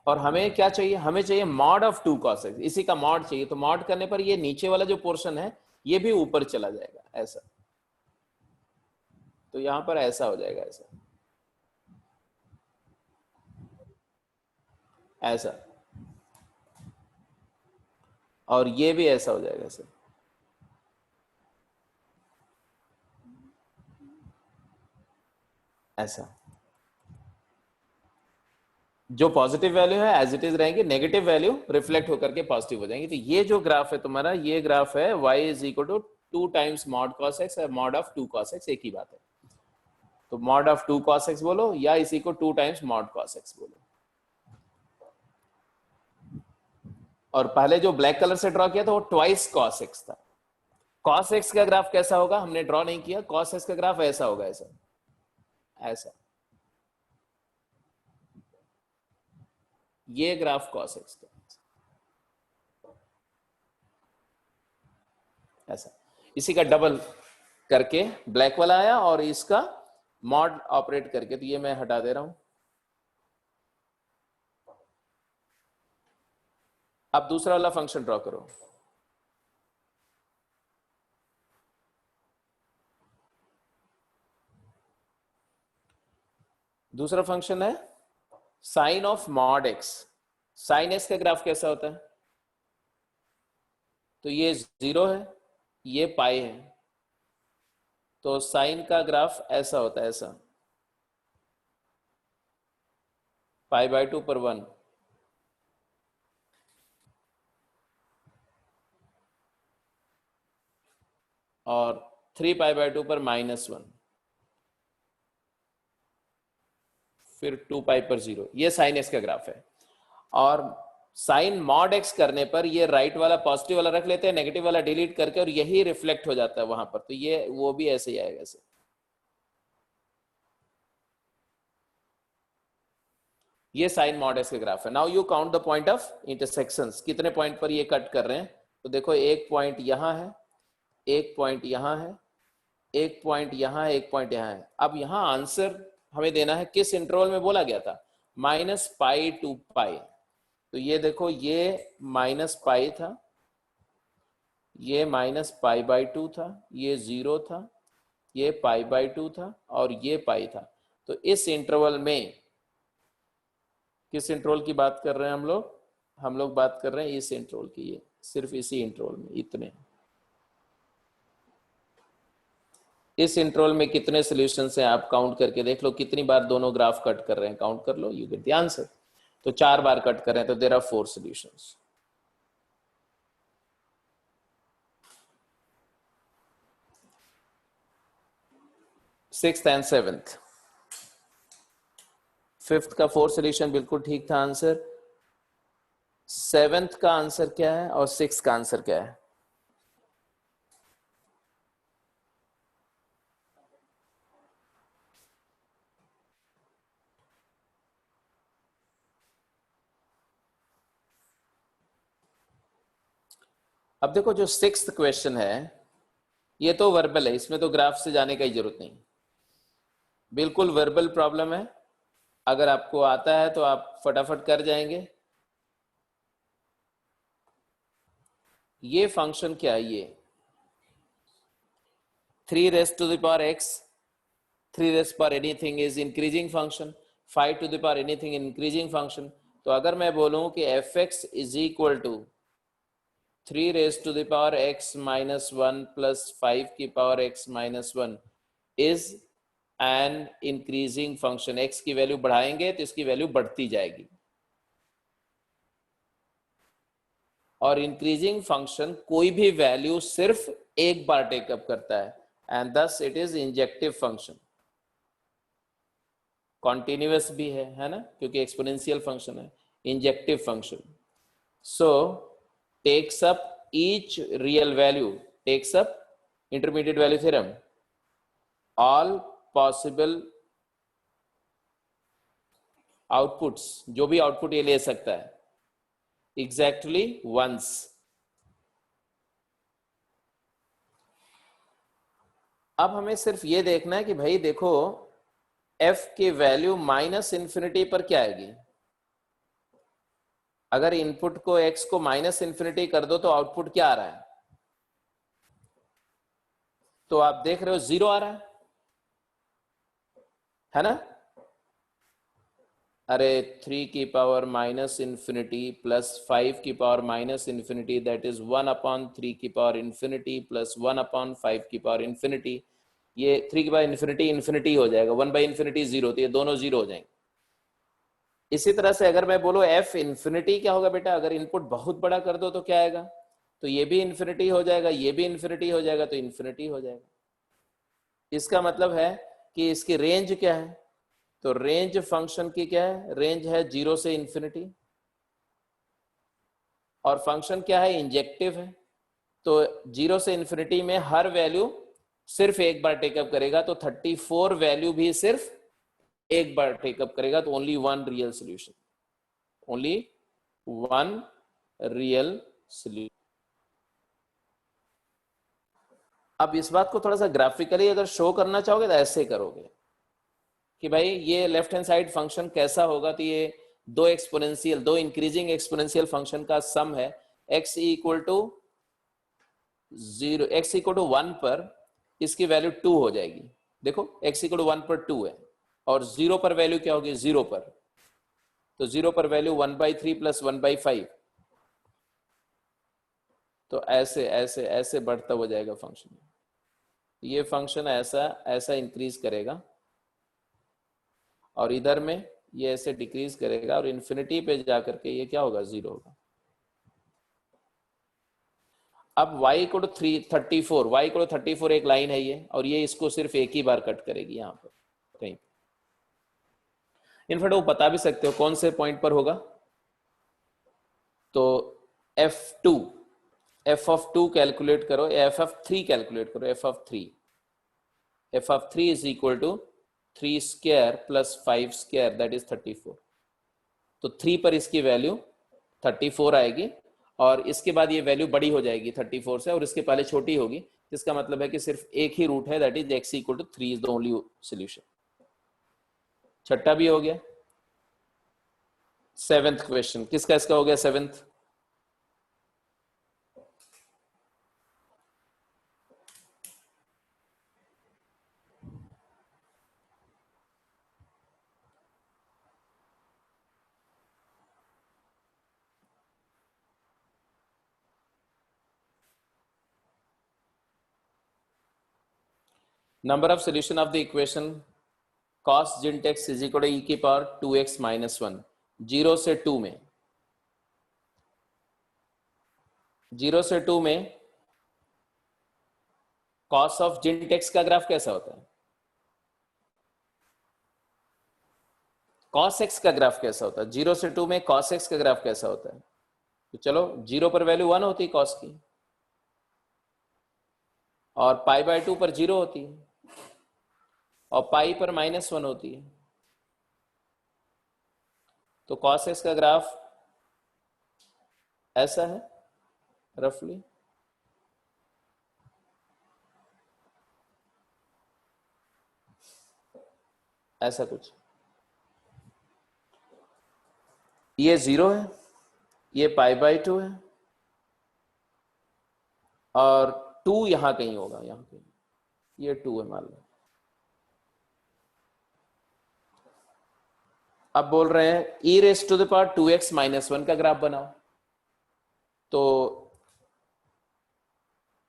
A: और हमें क्या चाहिए? हमें चाहिए मॉड ऑफ 2 cos x, इसी का मॉड चाहिए। तो मॉड करने पर ये नीचे वाला जो पोर्शन है ये भी ऊपर चला जाएगा, ऐसा। तो यहां पर ऐसा हो जाएगा, ऐसा ऐसा, और ये भी ऐसा हो जाएगा, ऐसा ऐसा। जो पॉजिटिव वैल्यू है एज इट इज रहेंगे, नेगेटिव वैल्यू रिफ्लेक्ट होकर के पॉजिटिव हो जाएंगे। तो ये जो ग्राफ है तुम्हारा, ये ग्राफ है y is equal to 2 times mod cos x और मॉड ऑफ 2 cos x, एक ही बात है। तो मॉड ऑफ 2 cos x बोलो या इसी को 2 टाइम्स मॉड cos x बोलो। और पहले जो ब्लैक कलर से ड्रॉ किया था वो ट्वाइस cos x था। cos x का ग्राफ कैसा होगा हमने ड्रॉ नहीं किया, cos x का ग्राफ ऐसा होगा, ऐसा ऐसा। ये ग्राफ cos x का ऐसा, इसी का डबल करके ब्लैक वाला आया और इसका मॉड ऑपरेट करके, तो ये मैं हटा दे रहा हूं। अब दूसरा वाला फंक्शन ड्रॉ करो। दूसरा फंक्शन है sine of mod x. Sine x का ग्राफ कैसा होता है? तो ये 0 है, ये पाई है, तो साइन का ग्राफ ऐसा होता है, ऐसा π/2 पर 1, और 3π/2 पर -1, फिर 2π पर 0। ये साइन एक्स का ग्राफ है। और साइन मॉड एक्स करने पर ये राइट वाला पॉजिटिव वाला रख लेते हैं, नेगेटिव वाला डिलीट करके, और यही रिफ्लेक्ट हो जाता है वहां पर। तो ये वो भी ऐसे ही आएगा, ऐसे। ये साइन मॉड एक्स का ग्राफ है। Now you count the point of intersections, कितने पॉइंट पर ये कट कर रहे हैं। तो देखो एक पॉइंट यहां है, एक पॉइंट यहां है, एक पॉइंट यहां है, एक पॉइंट यहां है। अब यहां आंसर हमें देना है किस इंटरवल में बोला गया था, -π to π। तो ये देखो, ये -π था, ये -π/2 था, ये 0 था, ये π/2 था, और ये पाई था। तो इस इंटरवल में, किस इंटरवल की बात कर रहे हैं हम लोग? हम लोग बात कर रहे हैं इस इंटरवल की, ये सिर्फ इसी इंटरवल में, इतने। इस इंटरवल में कितने सॉल्यूशंस हैं आप काउंट करके देख लो, कितनी बार दोनों ग्राफ कट कर रहे हैं, काउंट कर लो, यू गेट द आंसर। तो 4 बार कट कर रहे हैं, तो there are 4 solutions. Sixth and seventh, fifth का 4 सॉल्यूशन बिल्कुल ठीक था आंसर। सेवेंथ का आंसर क्या है और सिक्स का आंसर क्या है? अब देखो, जो सिक्स्थ क्वेश्चन है ये तो वर्बल है, इसमें तो ग्राफ से जाने का ही जरूरत नहीं। बिल्कुल वर्बल प्रॉब्लम है, अगर आपको आता है तो आप फटाफट कर जाएंगे। ये फंक्शन क्या है, ये 3 raised to the power x, 3 raised power anything is increasing function, 5 to the power anything increasing function। तो अगर मैं बोलूं कि fx is equal to 3 raised to the power x minus 1 plus 5 की power x minus 1 is an increasing function, x की वैल्यू बढ़ाएंगे तो इसकी वैल्यू बढ़ती जाएगी, और इंक्रीजिंग फंक्शन कोई भी वैल्यू सिर्फ एक बार टेकअप करता है, and thus it is injective function. Continuous भी है ना, क्योंकि एक्सपोनेंशियल फंक्शन है, injective function. So takes up each real value, takes up intermediate value theorem, all possible outputs, जो भी आउटपुट ये ले सकता है, exactly once। अब हमें सिर्फ ये देखना है कि भाई देखो f की वैल्यू माइनस इंफिनिटी पर क्या आएगी। अगर इनपुट को x को माइनस इंफिनिटी कर दो तो आउटपुट क्या आ रहा है, तो आप देख रहे हो 0 आ रहा है ना। अरे 3 की पावर माइनस इंफिनिटी प्लस 5 की power minus infinity, that is 1/3 की पावर इंफिनिटी प्लस 1/5 की पावर इंफिनिटी। ये 3 की पावर इंफिनिटी इंफिनिटी हो जाएगा, 1/इंफिनिटी 0, तो ये दोनों 0 हो जाएंगे। इसी तरह से अगर मैं बोलो f इंफिनिटी क्या होगा बेटा, अगर इनपुट बहुत बड़ा कर दो तो क्या आएगा, तो ये भी इंफिनिटी हो जाएगा, ये भी इंफिनिटी हो जाएगा, तो इंफिनिटी हो जाएगा। इसका मतलब है कि इसकी रेंज क्या है, तो रेंज फंक्शन की क्या है, रेंज है 0 से इंफिनिटी, और फंक्शन क्या है, इंजेक्टिव है, तो 0 से इंफिनिटी में हर वैल्यू सिर्फ एक बार टेकअप करेगा, तो 34 वैल्यू भी सिर्फ एक बार टेकअप करेगा, तो only one real solution, only one real solution. अब इस बात को थोड़ा सा ग्राफिकली अगर शो करना चाहोगे तो ऐसे करोगे कि भाई ये लेफ्ट हैंड साइड फंक्शन कैसा होगा, तो ये दो इंक्रीजिंग एक्सपोनेंशियल फंक्शन का सम है, x equal to 0, x equal to 1 पर इसकी वैल्यू 2 हो जाएगी। देखो x इक्वल टू 1 पर 2 है, और 0 पर वैल्यू क्या होगी, 0 पर, तो 0 पर वैल्यू 1/3 प्लस 1/5, तो ऐसे ऐसे ऐसे बढ़ता हो जाएगा फंक्शन। ये फंक्शन ऐसा ऐसा इंक्रीज करेगा, और इधर में ये ऐसे डिक्रीज करेगा, और इन्फिनिटी पे जाकर के ये क्या होगा, 0 होगा। अब y equal to 34, y equal to 34 एक लाइन है ये, और ये इसको सिर्फ एक ही बार कट करेगी यहाँ पर कहीं। इनफैक्ट वो बता भी सकते हो कौन से पॉइंट पर होगा, तो f2, f ऑफ 2 कैलकुलेट करो, f ऑफ 3 कैलकुलेट करो, f of 3 is equal to 3 square plus 5 square, that is 34। तो 3 पर इसकी वैल्यू 34 आएगी, और इसके बाद ये वैल्यू बड़ी हो जाएगी 34 से, और इसके पहले छोटी होगी, जिसका मतलब है कि सिर्फ एक ही रूट है, that is x equal to 3 is the only solution. छठा भी हो गया। सेवेंथ क्वेश्चन किसका इसका हो गया, seventh, number of solution of the equation cos जिंट x is equal to e की पावर 2x माइनस 1, 0 से 2 में, 0 से 2 में cos ऑफ जिंट x का ग्राफ कैसा होता है, cos x का ग्राफ कैसा होता है, 0 से 2 में cos x का ग्राफ कैसा होता है, तो चलो 0 पर वैल्यू 1 होती है cos की, और π/2 पर 0 होती है, और पाई पर -1 होती है, तो cos x का ग्राफ ऐसा है रफली। ऐसा कुछ। ये 0 है, ये π/2 है, और 2 यहां कहीं होगा, यहां कहीं, ये 2 है मान लो। अब बोल रहे हैं e⁻²x - 1 का ग्राफ बनाओ। तो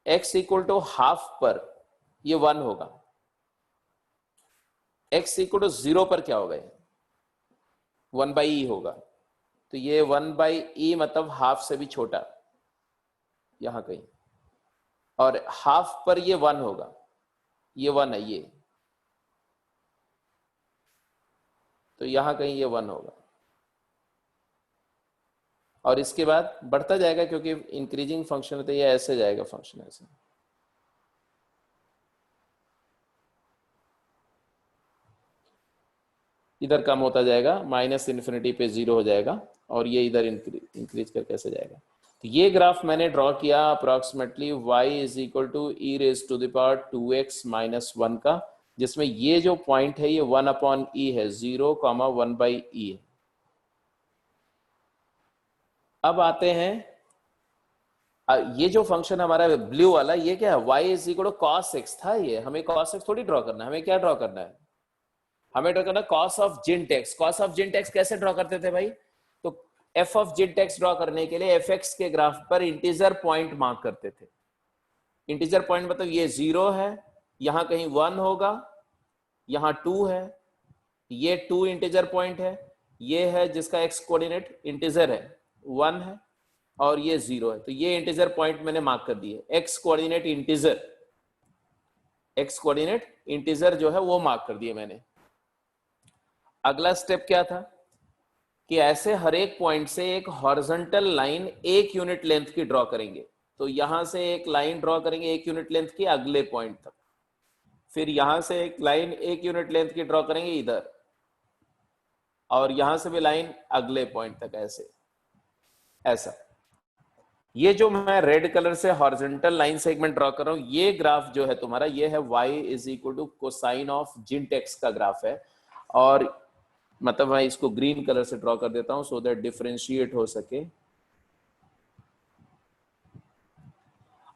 A: x = ½ पर ये 1 होगा, x = 0 पर क्या होगा, 1/e होगा। तो ये 1/e मतलब हाफ से भी छोटा, यहां कहीं, और हाफ पर ये 1 होगा, ये 1 है ये, तो यहां कहीं ये 1 होगा, और इसके बाद बढ़ता जाएगा क्योंकि इंक्रीजिंग फंक्शन है, तो ये ऐसे जाएगा फंक्शन ऐसे। इधर कम होता जाएगा, -∞ पे 0 हो जाएगा, और ये इधर इंक्रीज कर कैसे जाएगा। तो ये ग्राफ मैंने ड्रॉ किया अप्रोक्सीमेटली y = e⁻²x - 1 का, जिसमें ये जो पॉइंट है ये 1/e है, 0, 1/e है। अब आते हैं, ये जो फंक्शन हमारा ब्लू वाला, ये क्या है, y = cos x था। ये हमें cos x थोड़ी ड्रॉ करना है, हमें क्या ड्रॉ करना है, हमें ड्रॉ करना cos of gint x। cos of gint x कैसे ड्रॉ करते थे भाई, तो f of gint x draw करने के लिए fx के ग्राफ पर इंटीजर पॉइंट मार्क करते थे। इंटीजर पॉइंट मतलब ये 0 है, यहां कहीं 1 होगा, यहां 2 है, ये 2 इंटीजर पॉइंट है, ये है जिसका x कोऑर्डिनेट इंटीजर है 1 है, और ये 0 है। तो ये इंटीजर पॉइंट मैंने मार्क कर दिए, x कोऑर्डिनेट इंटीजर जो है वो मार्क कर दिए मैंने। अगला स्टेप क्या था कि ऐसे हर एक पॉइंट से एक हॉरिजॉन्टल लाइन 1 यूनिट लेंथ की ड्रॉ करेंगे। तो यहां से एक लाइन ड्रॉ करेंगे 1 यूनिट लेंथ की अगले पॉइंट तक, फिर यहां से एक लाइन 1 यूनिट लेंथ की ड्रॉ करेंगे इधर, और यहां से भी लाइन अगले पॉइंट तक, ऐसे ऐसा। ये जो मैं रेड कलर से हॉरिजॉन्टल लाइन सेगमेंट ड्रॉ कर रहा हूं, ये ग्राफ जो है तुम्हारा, ये है y = कोसाइन ऑफ जिंट x का ग्राफ है। और मतलब मैं इसको ग्रीन कलर से ड्रॉ कर देता हूं सो दैट डिफरेंशिएट हो सके।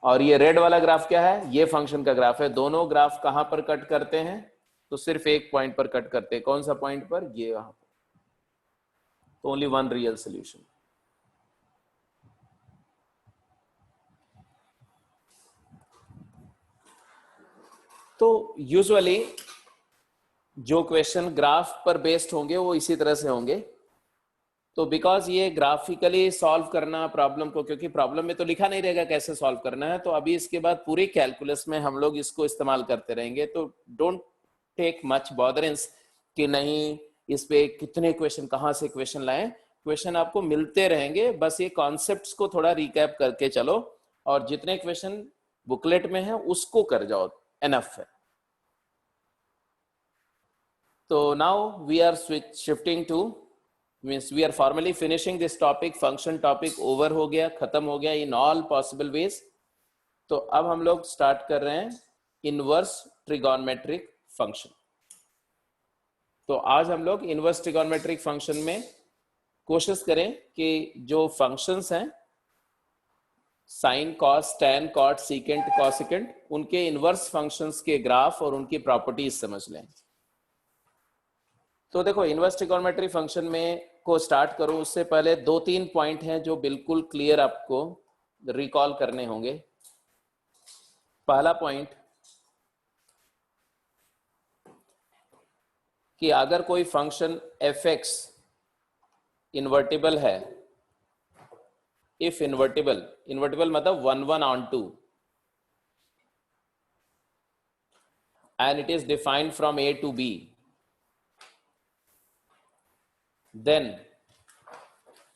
A: और ये रेड वाला ग्राफ क्या है, ये फंक्शन का ग्राफ है। दोनों ग्राफ कहां पर कट करते हैं, तो सिर्फ एक पॉइंट पर कट करते हैं। कौन सा पॉइंट पर, ये वहां पर। तो ओनली वन रियल सोल्यूशन। तो यूजुअली जो क्वेश्चन ग्राफ पर बेस्ड होंगे वो इसी तरह से होंगे। तो बिकॉज ये ग्राफिकली सॉल्व करना प्रॉब्लम को, क्योंकि प्रॉब्लम में तो लिखा नहीं रहेगा कैसे सॉल्व करना है, तो अभी इसके बाद पूरे कैलकुलस में हम लोग इसको इस्तेमाल करते रहेंगे। तो डोंट टेक मच बॉदरेंस कि नहीं इस पे कितने क्वेश्चन, कहाँ से क्वेश्चन लाएं। क्वेश्चन आपको मिलते रहेंगे, बस ये कॉन्सेप्ट्स को थोड़ा रिकैप करके चलो, और जितने क्वेश्चन बुकलेट में है उसको कर जाओ, एनफ है। तो now we are shifting to, means we are formally finishing this topic. Function topic over हो गया, खत्म हो गया इन ऑल पॉसिबल वेज। तो अब हम लोग स्टार्ट कर रहे हैं इनवर्स ट्रिगोनोमेट्रिक फंक्शन। तो आज हम लोग इनवर्स ट्रिगोनोमेट्रिक फंक्शन में कोशिश करें कि जो फंक्शंस हैं sine, cos, tan, cot, secant, cosecant, उनके इनवर्स फंक्शंस के ग्राफ और उनकी प्रॉपर्टीज समझ लें। तो देखो, इनवर्स ट्रिगोनोमेट्री फंक्शन में को स्टार्ट करो उससे पहले 2-3 पॉइंट हैं जो बिल्कुल क्लियर आपको रिकॉल करने होंगे। पहला पॉइंट कि अगर कोई फंक्शन f(x) इन्वर्टिबल है, इफ इन्वर्टिबल मतलब 1/(1)(2) and it is defined from a to b, then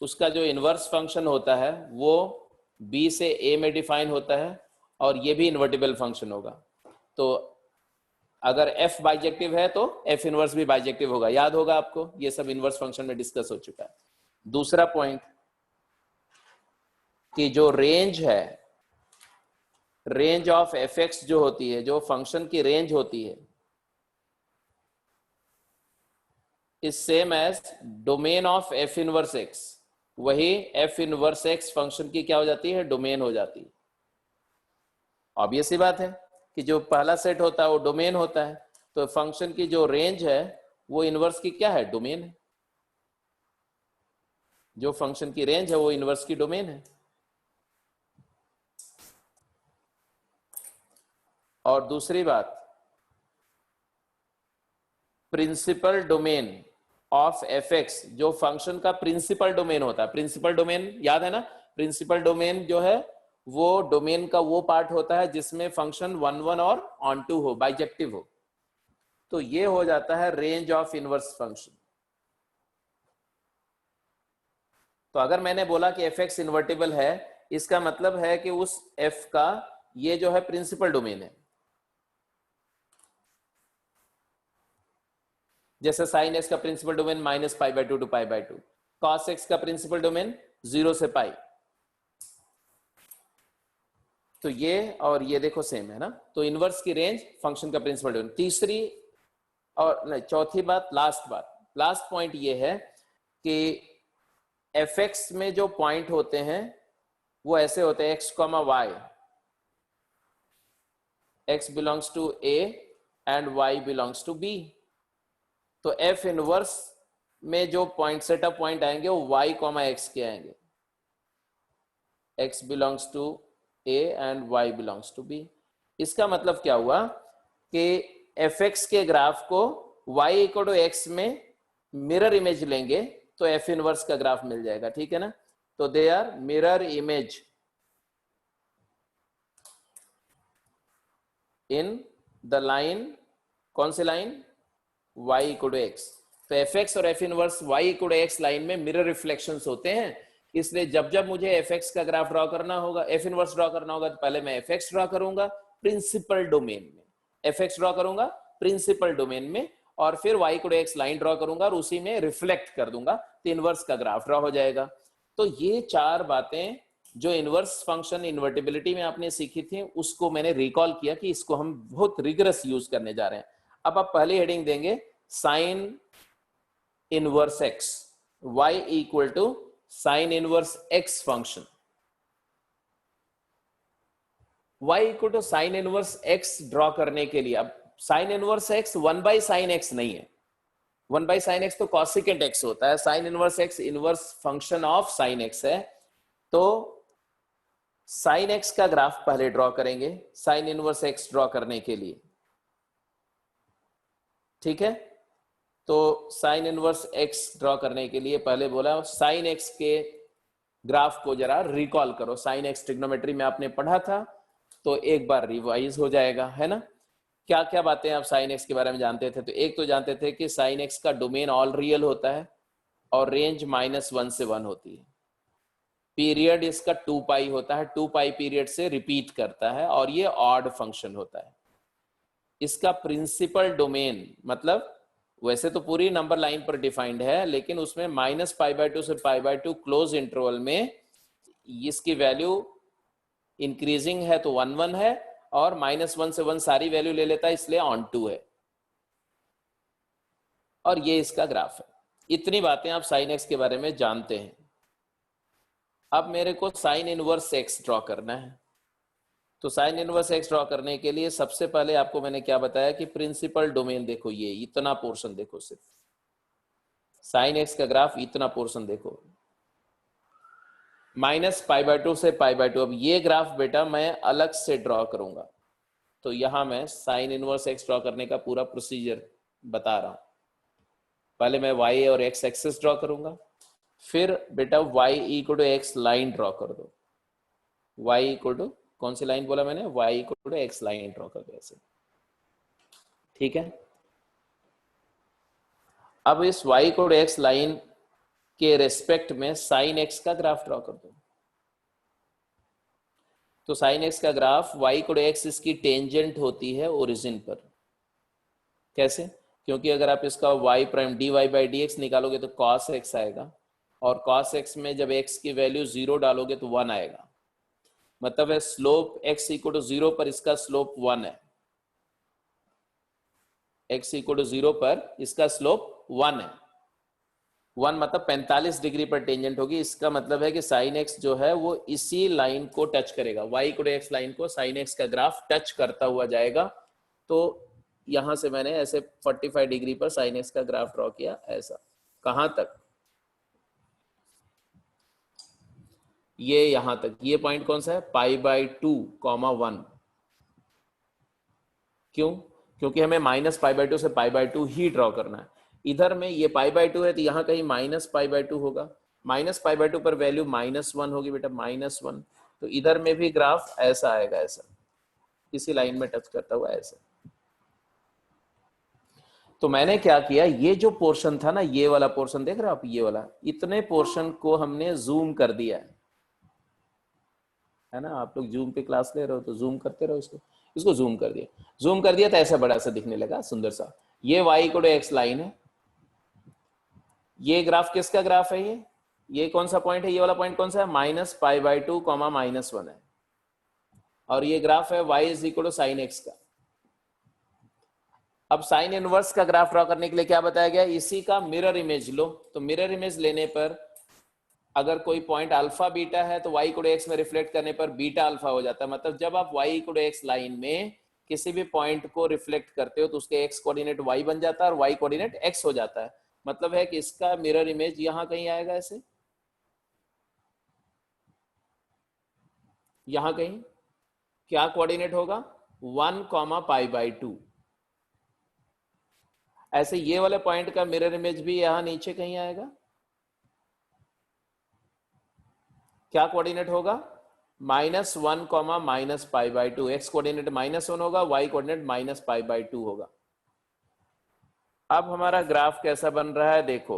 A: उसका जो इनवर्स फंक्शन होता है वो b से a में डिफाइन होता है, और ये भी इन्वर्टिबल फंक्शन होगा। तो अगर f बाइजेक्टिव है तो f इनवर्स भी बाइजेक्टिव होगा। याद होगा आपको, ये सब इनवर्स फंक्शन में डिस्कस हो चुका है। दूसरा पॉइंट कि जो रेंज है, रेंज ऑफ fx जो होती है, जो फंक्शन की रेंज होती है, is same as domain of f inverse x. वही एफ इनवर्स एक्स फंक्शन की क्या हो जाती है, डोमेन हो जाती है। ऑब्वियस सी बात है कि जो पहला सेट होता है वो डोमेन होता है, तो फंक्शन की जो रेंज है वो इनवर्स की क्या है, डोमेन है। जो फंक्शन की रेंज है वो इनवर्स की डोमेन है। और दूसरी बात, principal domain of f x, जो फंक्शन का प्रिंसिपल डोमेन होता है, प्रिंसिपल डोमेन याद है ना, प्रिंसिपल डोमेन जो है वो डोमेन का वो पार्ट होता है जिसमें फंक्शन वन वन और ऑन टू हो, बाइजेक्टिव हो। तो ये हो जाता है रेंज ऑफ इनवर्स फंक्शन। तो अगर मैंने बोला कि एफ एक्स इन्वर्टिबल है, इसका मतलब है कि उस एफ का ये जो है प्रिंसिपल डोमेन है। जैसे साइन एक्स का principal domain minus pi by two to pi by two, cos x का प्रिंसिपल डोमेन 0 से पाई। तो ये और ये देखो सेम है ना, तो इनवर्स की रेंज फंक्शन का प्रिंसिपल डोमेन। तीसरी और नहीं, चौथी बात, लास्ट पॉइंट ये है कि एफ एक्स में जो पॉइंट होते हैं वो ऐसे होते हैं, x comma y, x belongs to A and y belongs to b. तो एफ इनवर्स में जो पॉइंट सेटअप पॉइंट आएंगे वो वाई कॉमा एक्स के आएंगे, x belongs to A and y belongs to B. इसका मतलब क्या हुआ कि एफ एक्स के ग्राफ को वाई इक्वल टू एक्स में मिरर इमेज लेंगे तो एफ इनवर्स का ग्राफ मिल जाएगा, ठीक है ना। तो they are mirror image in the line, कौन सी line, y equal to x. तो एफ एक्स और f inverse y equal to x line में मिरर रिफ्लेक्शंस होते हैं। इसलिए जब जब मुझे एफ एक्स का ग्राफ ड्रॉ करना होगा, एफ इनवर्स ड्रॉ करना होगा, तो पहले मैं एफ एक्स ड्रॉ करूंगा प्रिंसिपल डोमेन में, एफ एक्स ड्रॉ करूंगा प्रिंसिपल डोमेन में, और फिर y equal to x line draw करूंगा और उसी में रिफ्लेक्ट कर दूंगा, तो इनवर्स का ग्राफ ड्रॉ हो जाएगा। तो ये चार बातें जो इनवर्स फंक्शन इन्वर्टिबिलिटी में आपने सीखी थी, उसको मैंने रिकॉल किया कि इसको हम बहुत रिगरस यूज करने जा रहे हैं। अब आप पहली हेडिंग देंगे sine inverse x, y equal to sine inverse x function. y equal to sine inverse x draw करने के लिए, अब sine inverse x 1 by sine x नहीं है, 1 बाई साइन एक्स तो कॉसिकेंट एक्स होता है, sine inverse x inverse function of sine x है। तो साइन एक्स का ग्राफ पहले ड्रॉ करेंगे साइन इनवर्स एक्स ड्रॉ करने के लिए, ठीक है। तो साइन इनवर्स एक्स ड्रॉ करने के लिए पहले बोला साइन एक्स के ग्राफ को जरा रिकॉल करो, साइन एक्स ट्रिग्नोमेट्री में आपने पढ़ा था, तो एक बार रिवाइज हो जाएगा, है ना। क्या क्या बातें आप साइन एक्स के बारे में जानते थे, तो एक तो जानते थे कि साइन एक्स का डोमेन ऑल रियल होता है और रेंज -1 से 1 होती है, पीरियड इसका 2 पाई होता है, 2 पाई पीरियड से रिपीट करता है, और ये ऑड फंक्शन होता है। इसका प्रिंसिपल डोमेन मतलब वैसे तो पूरी नंबर लाइन पर डिफाइंड है, लेकिन उसमें -π/2 से π/2 क्लोज इंटरवल में इसकी वैल्यू इंक्रीजिंग है तो 1 1 है, और -1 से 1 सारी वैल्यू ले लेता है, इसलिए ऑन टू है, और ये इसका ग्राफ है। इतनी बातें आप साइन एक्स के बारे में जानते हैं। अब मेरे को साइन इनवर्स एक्स ड्रॉ करना है, तो साइन इनवर्स एक्स ड्रॉ करने के लिए सबसे पहले आपको मैंने क्या बताया कि प्रिंसिपल डोमेन देखो, ये इतना पोर्शन देखो, सिर्फ साइन एक्स का ग्राफ इतना पोर्शन देखो, -π/2 से π/2। अब ये ग्राफ बेटा मैं अलग से ड्रॉ करूंगा, तो यहां मैं साइन इनवर्स एक्स ड्रॉ करने का पूरा प्रोसीजर बता रहा हूं। पहले मैं y और x एक्सिस ड्रॉ करूंगा, फिर बेटा y equal to x line draw कर दो, y इक्वल टू कौन सी लाइन बोला मैंने, y equal to x line draw कर दो ऐसे, ठीक है। अब इस y equal to x line के रेस्पेक्ट में साइन एक्स का ग्राफ ड्रॉ कर दो। तो साइन एक्स का graph y equal to x इसकी टेंजेंट होती है ओरिजिन पर। कैसे? क्योंकि अगर आप इसका y प्राइम dy/dx निकालोगे तो cos x आएगा, और cos x में जब x की वैल्यू 0 डालोगे तो 1 आएगा, मतलब है स्लोप x इक्वल टू 0 पर इसका स्लोप 1 है, x इक्वल टू 0 पर इसका स्लोप 1 है। 1 मतलब 45 डिग्री पर टेंजेंट होगी। इसका मतलब है कि साइन एक्स जो है वो इसी लाइन को टच करेगा, y equal to x line को साइन एक्स का ग्राफ टच करता हुआ जाएगा। तो यहां से मैंने ऐसे 45 डिग्री पर साइन एक्स का ग्राफ ड्रॉ किया, ऐसा। कहां तक? ये यहां तक। ये पॉइंट कौन सा है? π/2, 1। क्यों? क्योंकि हमें -π/2 से π/2 ही ड्रॉ करना है। इधर में ये π/2 है तो यहाँ कहीं -π/2 होगा। -π/2 पर वैल्यू -1 होगी बेटा, -1। तो इधर में भी ग्राफ ऐसा आएगा, ऐसा, इसी लाइन में टच करता हुआ ऐसा। तो मैंने क्या किया, ये जो पोर्शन था ना, ये वाला पोर्शन देख रहे हो आप, ये वाला, इतने पोर्शन को हमने जूम कर दिया है ना। आप लोग जूम पे क्लास ले रहे हो तो जूम करते रहो इसको जूम कर दिया। जूम कर दिया तो ऐसा बड़ा सा दिखने लगा, सुंदर सा। ये y equal to x line है। ये ग्राफ किसका ग्राफ है? ये कौन सा पॉइंट है? ये वाला पॉइंट कौन सा है? -π/2, -1 है। और ये ग्राफ है y is equal to sine x का। अब साइन इनवर्स का ग्राफ ड्रॉ करने के लिए क्या बताया गया? इसी का मिरर इमेज लो। तो मिरर इमेज लेने पर अगर कोई पॉइंट अल्फा बीटा है तो y इक्वल टू एक्स में रिफ्लेक्ट करने पर बीटा अल्फा हो जाता है। मतलब जब आप y equal to x line में किसी भी पॉइंट को रिफ्लेक्ट करते हो तो उसके x कोऑर्डिनेट y बन जाता है और y कोऑर्डिनेट x हो जाता है। मतलब है कि इसका मिरर इमेज यहां कहीं आएगा, ऐसे, यहां कहीं। क्या कोऑर्डिनेट होगा? 1, π/2। ऐसे ये वाले पॉइंट का मिरर इमेज भी यहां नीचे कहीं आएगा। क्या कोऑर्डिनेट होगा? -1, -π/2। एक्स कोऑर्डिनेट -1 होगा, y कोऑर्डिनेट -π/2 होगा। अब हमारा ग्राफ कैसा बन रहा है देखो।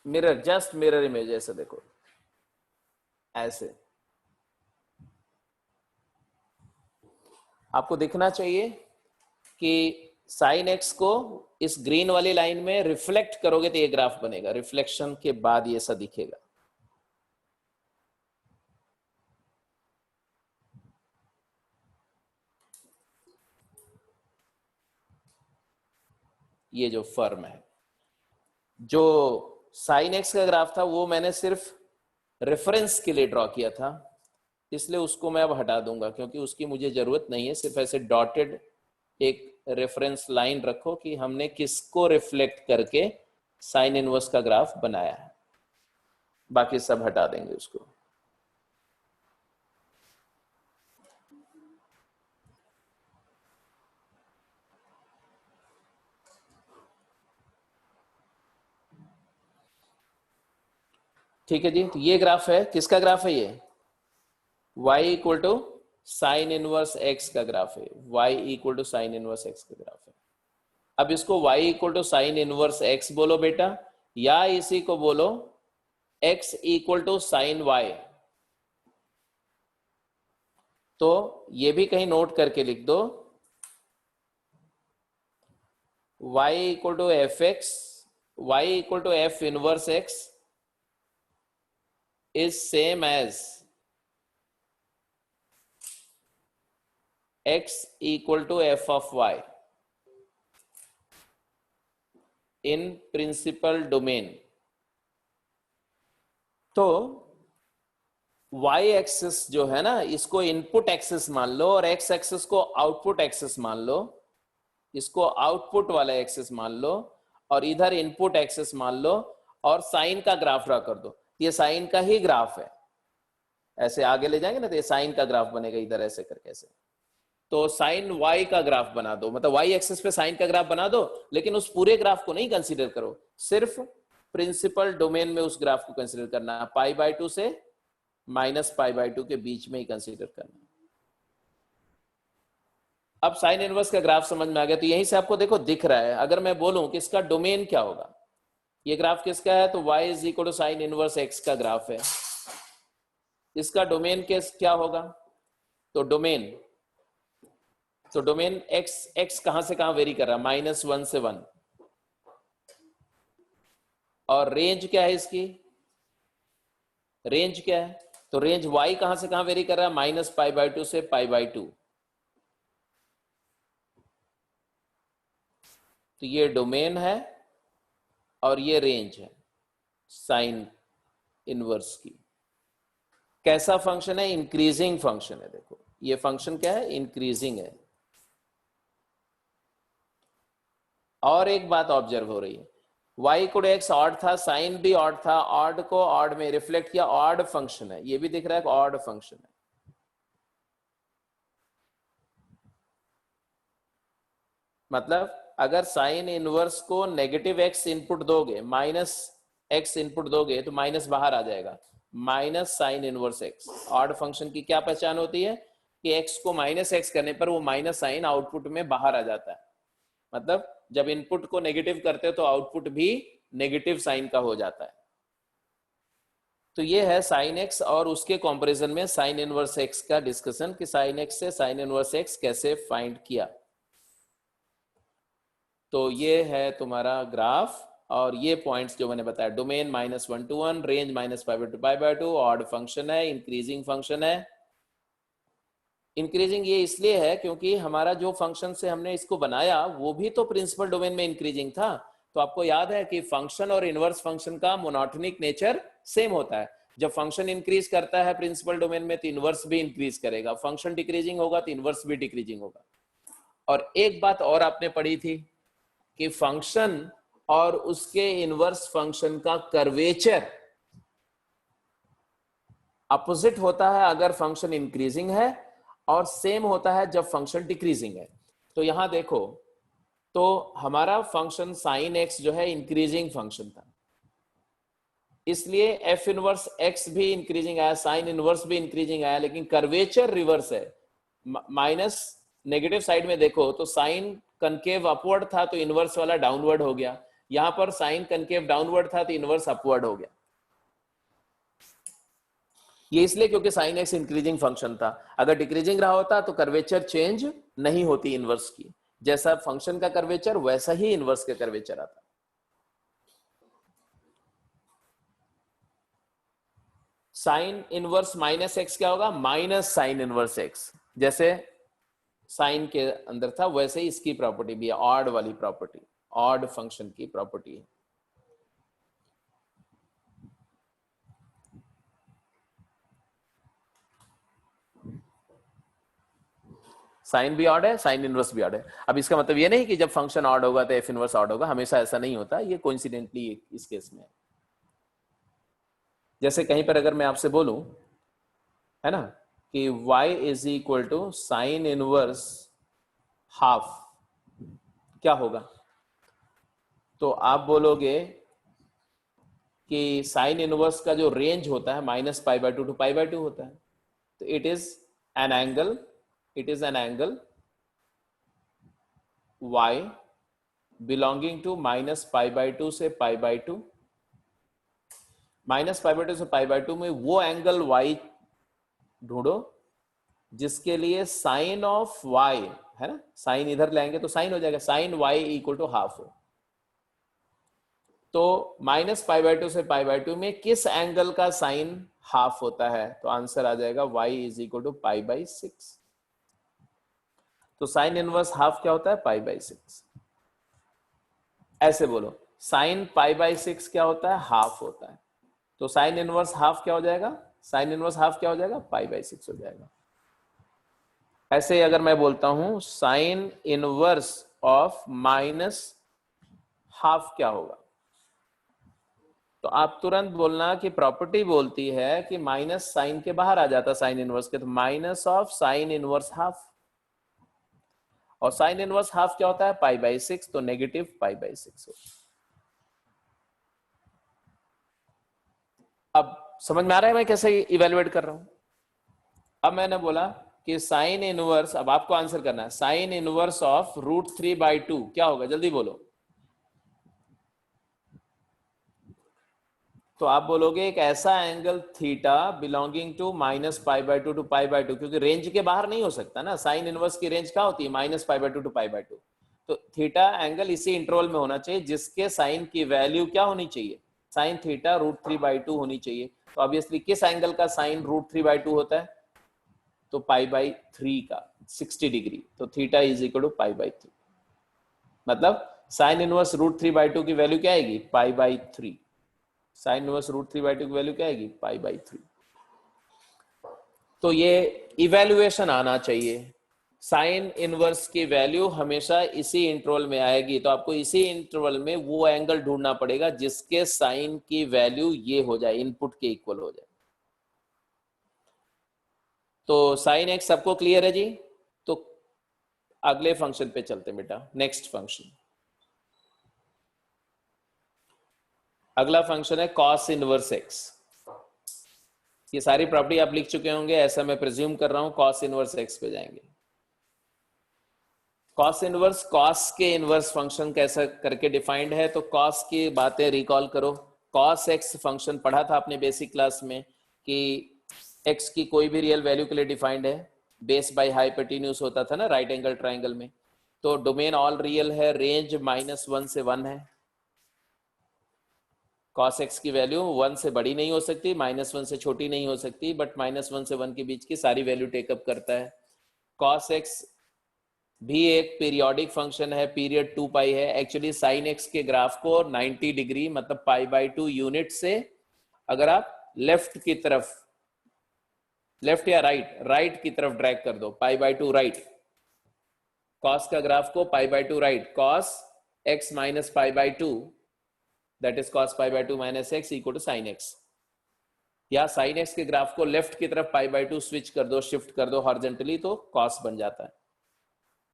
A: मिरर, जस्ट मिरर इमेज, ऐसे देखो, ऐसे आपको दिखना चाहिए कि साइन एक्स को इस ग्रीन वाली लाइन में रिफ्लेक्ट करोगे तो ये ग्राफ बनेगा। रिफ्लेक्शन के बाद ये ऐसा दिखेगा। ये जो फर्म है, जो साइन एक्स का ग्राफ था वो मैंने सिर्फ रेफरेंस के लिए ड्रॉ किया था, इसलिए उसको मैं अब हटा दूंगा क्योंकि उसकी मुझे जरूरत नहीं है। सिर्फ ऐसे डॉटेड एक रेफरेंस लाइन रखो कि हमने किसको रिफ्लेक्ट करके साइन इनवर्स का ग्राफ बनाया है। बाकी सब हटा देंगे उसको। ठीक है जी। तो ये ग्राफ है, किसका ग्राफ है? ये y equal to sine inverse x का ग्राफ है। y equal to sine inverse x का ग्राफ है। अब इसको y equal to sine inverse x बोलो बेटा, या इसी को बोलो x equal to sine y। तो ये भी कहीं नोट करके लिख दो, y equal to f x, y equal to f inverse x is same as x equal to f of y in principal domain। तो y एक्सिस जो है ना, इसको इनपुट एक्सिस मान लो और x एक्सिस को आउटपुट एक्सिस मान लो। इसको आउटपुट वाला एक्सिस मान लो और इधर इनपुट एक्सिस मान लो और साइन का ग्राफ ड्रा कर दो। ये साइन का ही ग्राफ है। ऐसे आगे ले जाएंगे ना तो ये साइन का ग्राफ बनेगा, इधर ऐसे करके ऐसे। तो साइन y का ग्राफ बना दो, मतलब y एक्सिस पे साइन का ग्राफ बना दो, लेकिन उस पूरे ग्राफ को नहीं कंसीडर करो, सिर्फ प्रिंसिपल डोमेन में उस ग्राफ को कंसीडर करना है। π/2 से -π/2 के बीच में ही कंसीडर करना है। अब साइन इनवर्स का ग्राफ समझ में आ गया। तो यहीं से आपको देखो दिख रहा है। अगर मैं बोलूं कि इसका डोमेन क्या होगा, ये ग्राफ किसका है, तो y is equal to sine inverse x का ग्राफ है। इसका डोमेन क्या होगा, तो डोमेन x कहां से कहां वेरी कर रहा है, -1 से 1। और रेंज क्या है इसकी, रेंज क्या है, तो रेंज y कहां से कहां वेरी कर रहा है, -π/2 से π/2। तो ये डोमेन है और ये रेंज है साइन इनवर्स की। कैसा फंक्शन है? इंक्रीजिंग फंक्शन है। देखो ये फंक्शन क्या है? इंक्रीजिंग है। और एक बात ऑब्जर्व हो रही है, y इक्वल एक्स ऑड था, साइन भी ऑड था, ऑड को ऑड में रिफ्लेक्ट किया, ऑड फंक्शन है। ये भी दिख रहा है कि ऑड फंक्शन है। मतलब अगर साइन इनवर्स को नेगेटिव एक्स इनपुट दोगे, माइनस एक्स इनपुट दोगे, तो माइनस बाहर आ जाएगा, minus sign inverse x. Odd function की क्या पहचान होती है कि एक्स को माइनस एक्स करने पर वो माइनस साइन आउटपुट में बाहर आ जाता है। मतलब जब इनपुट को नेगेटिव करते हो तो आउटपुट भी नेगेटिव साइन का हो जाता है। तो ये है साइन एक्स और उसके कंपैरिजन में साइन इनवर्स एक्स का डिस्कशन कि साइन एक्स से साइन इनवर्स एक्स कैसे फाइंड किया। तो ये है तुम्हारा ग्राफ और ये पॉइंट्स जो मैंने बताया, domain -1 to 1, range -π/2 π/2, odd function है, इंक्रीजिंग फंक्शन है। इंक्रीजिंग ये इसलिए है क्योंकि हमारा जो फंक्शन से हमने इसको बनाया वो भी तो प्रिंसिपल डोमेन में इंक्रीजिंग था। तो आपको याद है कि फंक्शन और इनवर्स फंक्शन का मोनोटोनिक नेचर सेम होता है। जब फंक्शन इंक्रीज करता है प्रिंसिपल डोमेन में तो इनवर्स भी इंक्रीज करेगा, फंक्शन डिक्रीजिंग होगा तो इनवर्स भी डिक्रीजिंग होगा। और एक बात और आपने पढ़ी थी कि फंक्शन और उसके इनवर्स फंक्शन का कर्वेचर अपोजिट होता है अगर फंक्शन इंक्रीजिंग है, और सेम होता है जब फंक्शन डिक्रीजिंग है। तो यहां देखो, तो हमारा फंक्शन साइन एक्स जो है इंक्रीजिंग फंक्शन था, इसलिए एफ इनवर्स एक्स भी इंक्रीजिंग आया, साइन इनवर्स भी इंक्रीजिंग आया, लेकिन कर्वेचर रिवर्स है। माइनस नेगेटिव साइड में देखो तो साइन कनकेव अपवर्ड था तो इनवर्स वाला डाउनवर्ड हो गया, यहां पर साइन कनकेव डाउनवर्ड था तो इनवर्स अपवर्ड हो गया। ये इसलिए क्योंकि साइन एक्स इंक्रीजिंग फंक्शन था। अगर डिक्रीजिंग रहा होता तो कर्वेचर चेंज नहीं होती इनवर्स की, जैसा फंक्शन का कर्वेचर वैसा ही इनवर्स का कर्वेचर आता। साइन इनवर्स माइनस एक्स क्या होगा? Minus sign inverse x. जैसे साइन के अंदर था वैसे ही इसकी प्रॉपर्टी भी है, ऑड वाली प्रॉपर्टी, ऑड फंक्शन की प्रॉपर्टी है। साइन भी ऑड है, साइन इनवर्स भी ऑड है। अब इसका मतलब ये नहीं कि जब फंक्शन ऑड होगा तो एफ इनवर्स ऑड होगा, हमेशा ऐसा नहीं होता, ये कोइंसिडेंटली इस केस में है। जैसे कहीं पर अगर मैं आपसे बोलूं, है ना, कि y is equal to sine inverse half, क्या होगा? तो आप बोलोगे कि साइन इनवर्स का जो रेंज होता है -π/2 to π/2 होता है। तो it is an angle, it is an angle y belonging to -π/2 से π/2। -π/2 से π/2 में वो एंगल y ढूंढो जिसके लिए साइन ऑफ y, है ना, साइन इधर लाएंगे तो साइन हो जाएगा, sine y equal to half हो। तो -π/2 से π/2 में किस एंगल का साइन हाफ होता है? तो आंसर आ जाएगा y इज इक्वल टू π/6। तो साइन इनवर्स हाफ क्या होता है? π/6। ऐसे बोलो, साइन π/6 क्या होता है? हाफ होता है। तो साइन इनवर्स हाफ क्या हो जाएगा? साइन इनवर्स हाफ क्या हो जाएगा? π/6 हो जाएगा। ऐसे अगर मैं बोलता हूं sine inverse of minus half क्या होगा, तो आप तुरंत बोलना कि प्रॉपर्टी बोलती है कि माइनस साइन के बाहर आ जाता साइन इनवर्स के, तो minus of sine inverse half, और साइन इनवर्स हाफ क्या होता है? π/6, तो नेगेटिव π/6 होता है। अब समझ में आ रहा है मैं कैसे इवेलुएट कर रहा हूं? अब मैंने बोला कि साइन इनवर्स, अब आपको आंसर करना है, साइन इनवर्स ऑफ √3/2 क्या होगा? जल्दी बोलो। तो आप बोलोगे एक ऐसा angle theta belonging to -π/2 to π/2, क्योंकि रेंज के बाहर नहीं हो सकता ना, साइन इनवर्स की रेंज क्या होती है? -π/2 to π/2। तो थीटा एंगल इसी इंटरवल में होना चाहिए जिसके साइन की वैल्यू क्या होनी चाहिए? साइन थीटा √3/2 होनी चाहिए। तो ऑब्वियसली किस एंगल का साइन √3/2 होता है? तो π/3 का 60 डिग्री। तो थीटा इज इक्वल टू π/3। मतलब साइन इनवर्स √3/2 की वैल्यू क्या आएगी? π/3। साइन इनवर्स √3/2 की वैल्यू क्या आएगी? π/3। तो ये इवैल्यूएशन आना चाहिए। साइन इनवर्स की वैल्यू हमेशा इसी इंटरवल में आएगी, तो आपको इसी इंटरवल में वो एंगल ढूंढना पड़ेगा जिसके साइन की वैल्यू ये हो जाए, इनपुट के इक्वल हो जाए। तो साइन एक्स सबको क्लियर है जी? तो अगले फंक्शन पे चलते हैं बेटा, नेक्स्ट फंक्शन। अगला फंक्शन है कॉस इनवर्स एक्स। ये सारी प्रॉपर्टी आप लिख चुके होंगे ऐसा मैं प्रिज्यूम कर रहा हूं। कॉस इनवर्स एक्स पे जाएंगे। कॉस इनवर्स, कॉस के इनवर्स फंक्शन कैसा करके डिफाइंड है, तो कॉस की बातें रिकॉल करो। कॉस एक्स फंक्शन पढ़ा था आपने बेसिक क्लास में कि एक्स की कोई भी रियल वैल्यू के लिए डिफाइंड है, बेस बाय हाइपोटेन्यूज होता था ना राइट एंगल ट्राइंगल में। तो डोमेन ऑल रियल है, रेंज -1 से 1 है। cos x की वैल्यू 1 से बड़ी नहीं हो सकती, -1 से छोटी नहीं हो सकती, बट -1 से 1 के बीच की सारी वैल्यू टेकअप करता है। cos x भी एक पीरियोडिक फंक्शन है, पीरियड 2 पाई है। एक्चुअली साइन x के ग्राफ को 90 डिग्री मतलब π/2 यूनिट से अगर आप लेफ्ट की तरफ, लेफ्ट या राइट की तरफ ड्रैग कर दो, π/2 राइट, cos का ग्राफ को π/2 right, cos x minus π/2 that is cos π/2 minus x equal to sine x। या साइन x के ग्राफ को लेफ्ट की तरफ π/2 स्विच कर दो, शिफ्ट कर दो हॉरिजॉन्टली, तो cos बन जाता है।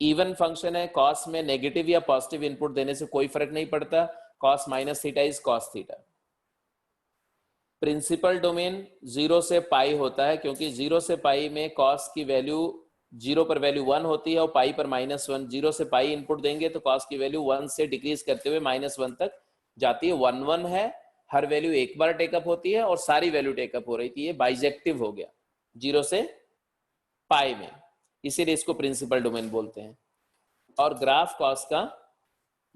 A: इवन फंक्शन है, cos में नेगेटिव या पॉजिटिव इनपुट देने से कोई फर्क नहीं पड़ता। cos minus theta is cos theta. Principal domain 0 से पाई होता है, क्योंकि 0 से पाई में cos की वैल्यू 0 पर वैल्यू 1 होती है और पाई पर -1। 0 से पाई इनपुट देंगे तो cos की वैल्यू 1 से डिक्रीज करते हुए -1 तक जाती है। 1 1 है, हर वैल्यू एक बार टेकअप होती है और सारी वैल्यू टेकअप हो रही थी। ये बाइजेक्टिव हो गया 0 से पाई में, इसीलिए इसको प्रिंसिपल डोमेन बोलते हैं। और ग्राफ cos का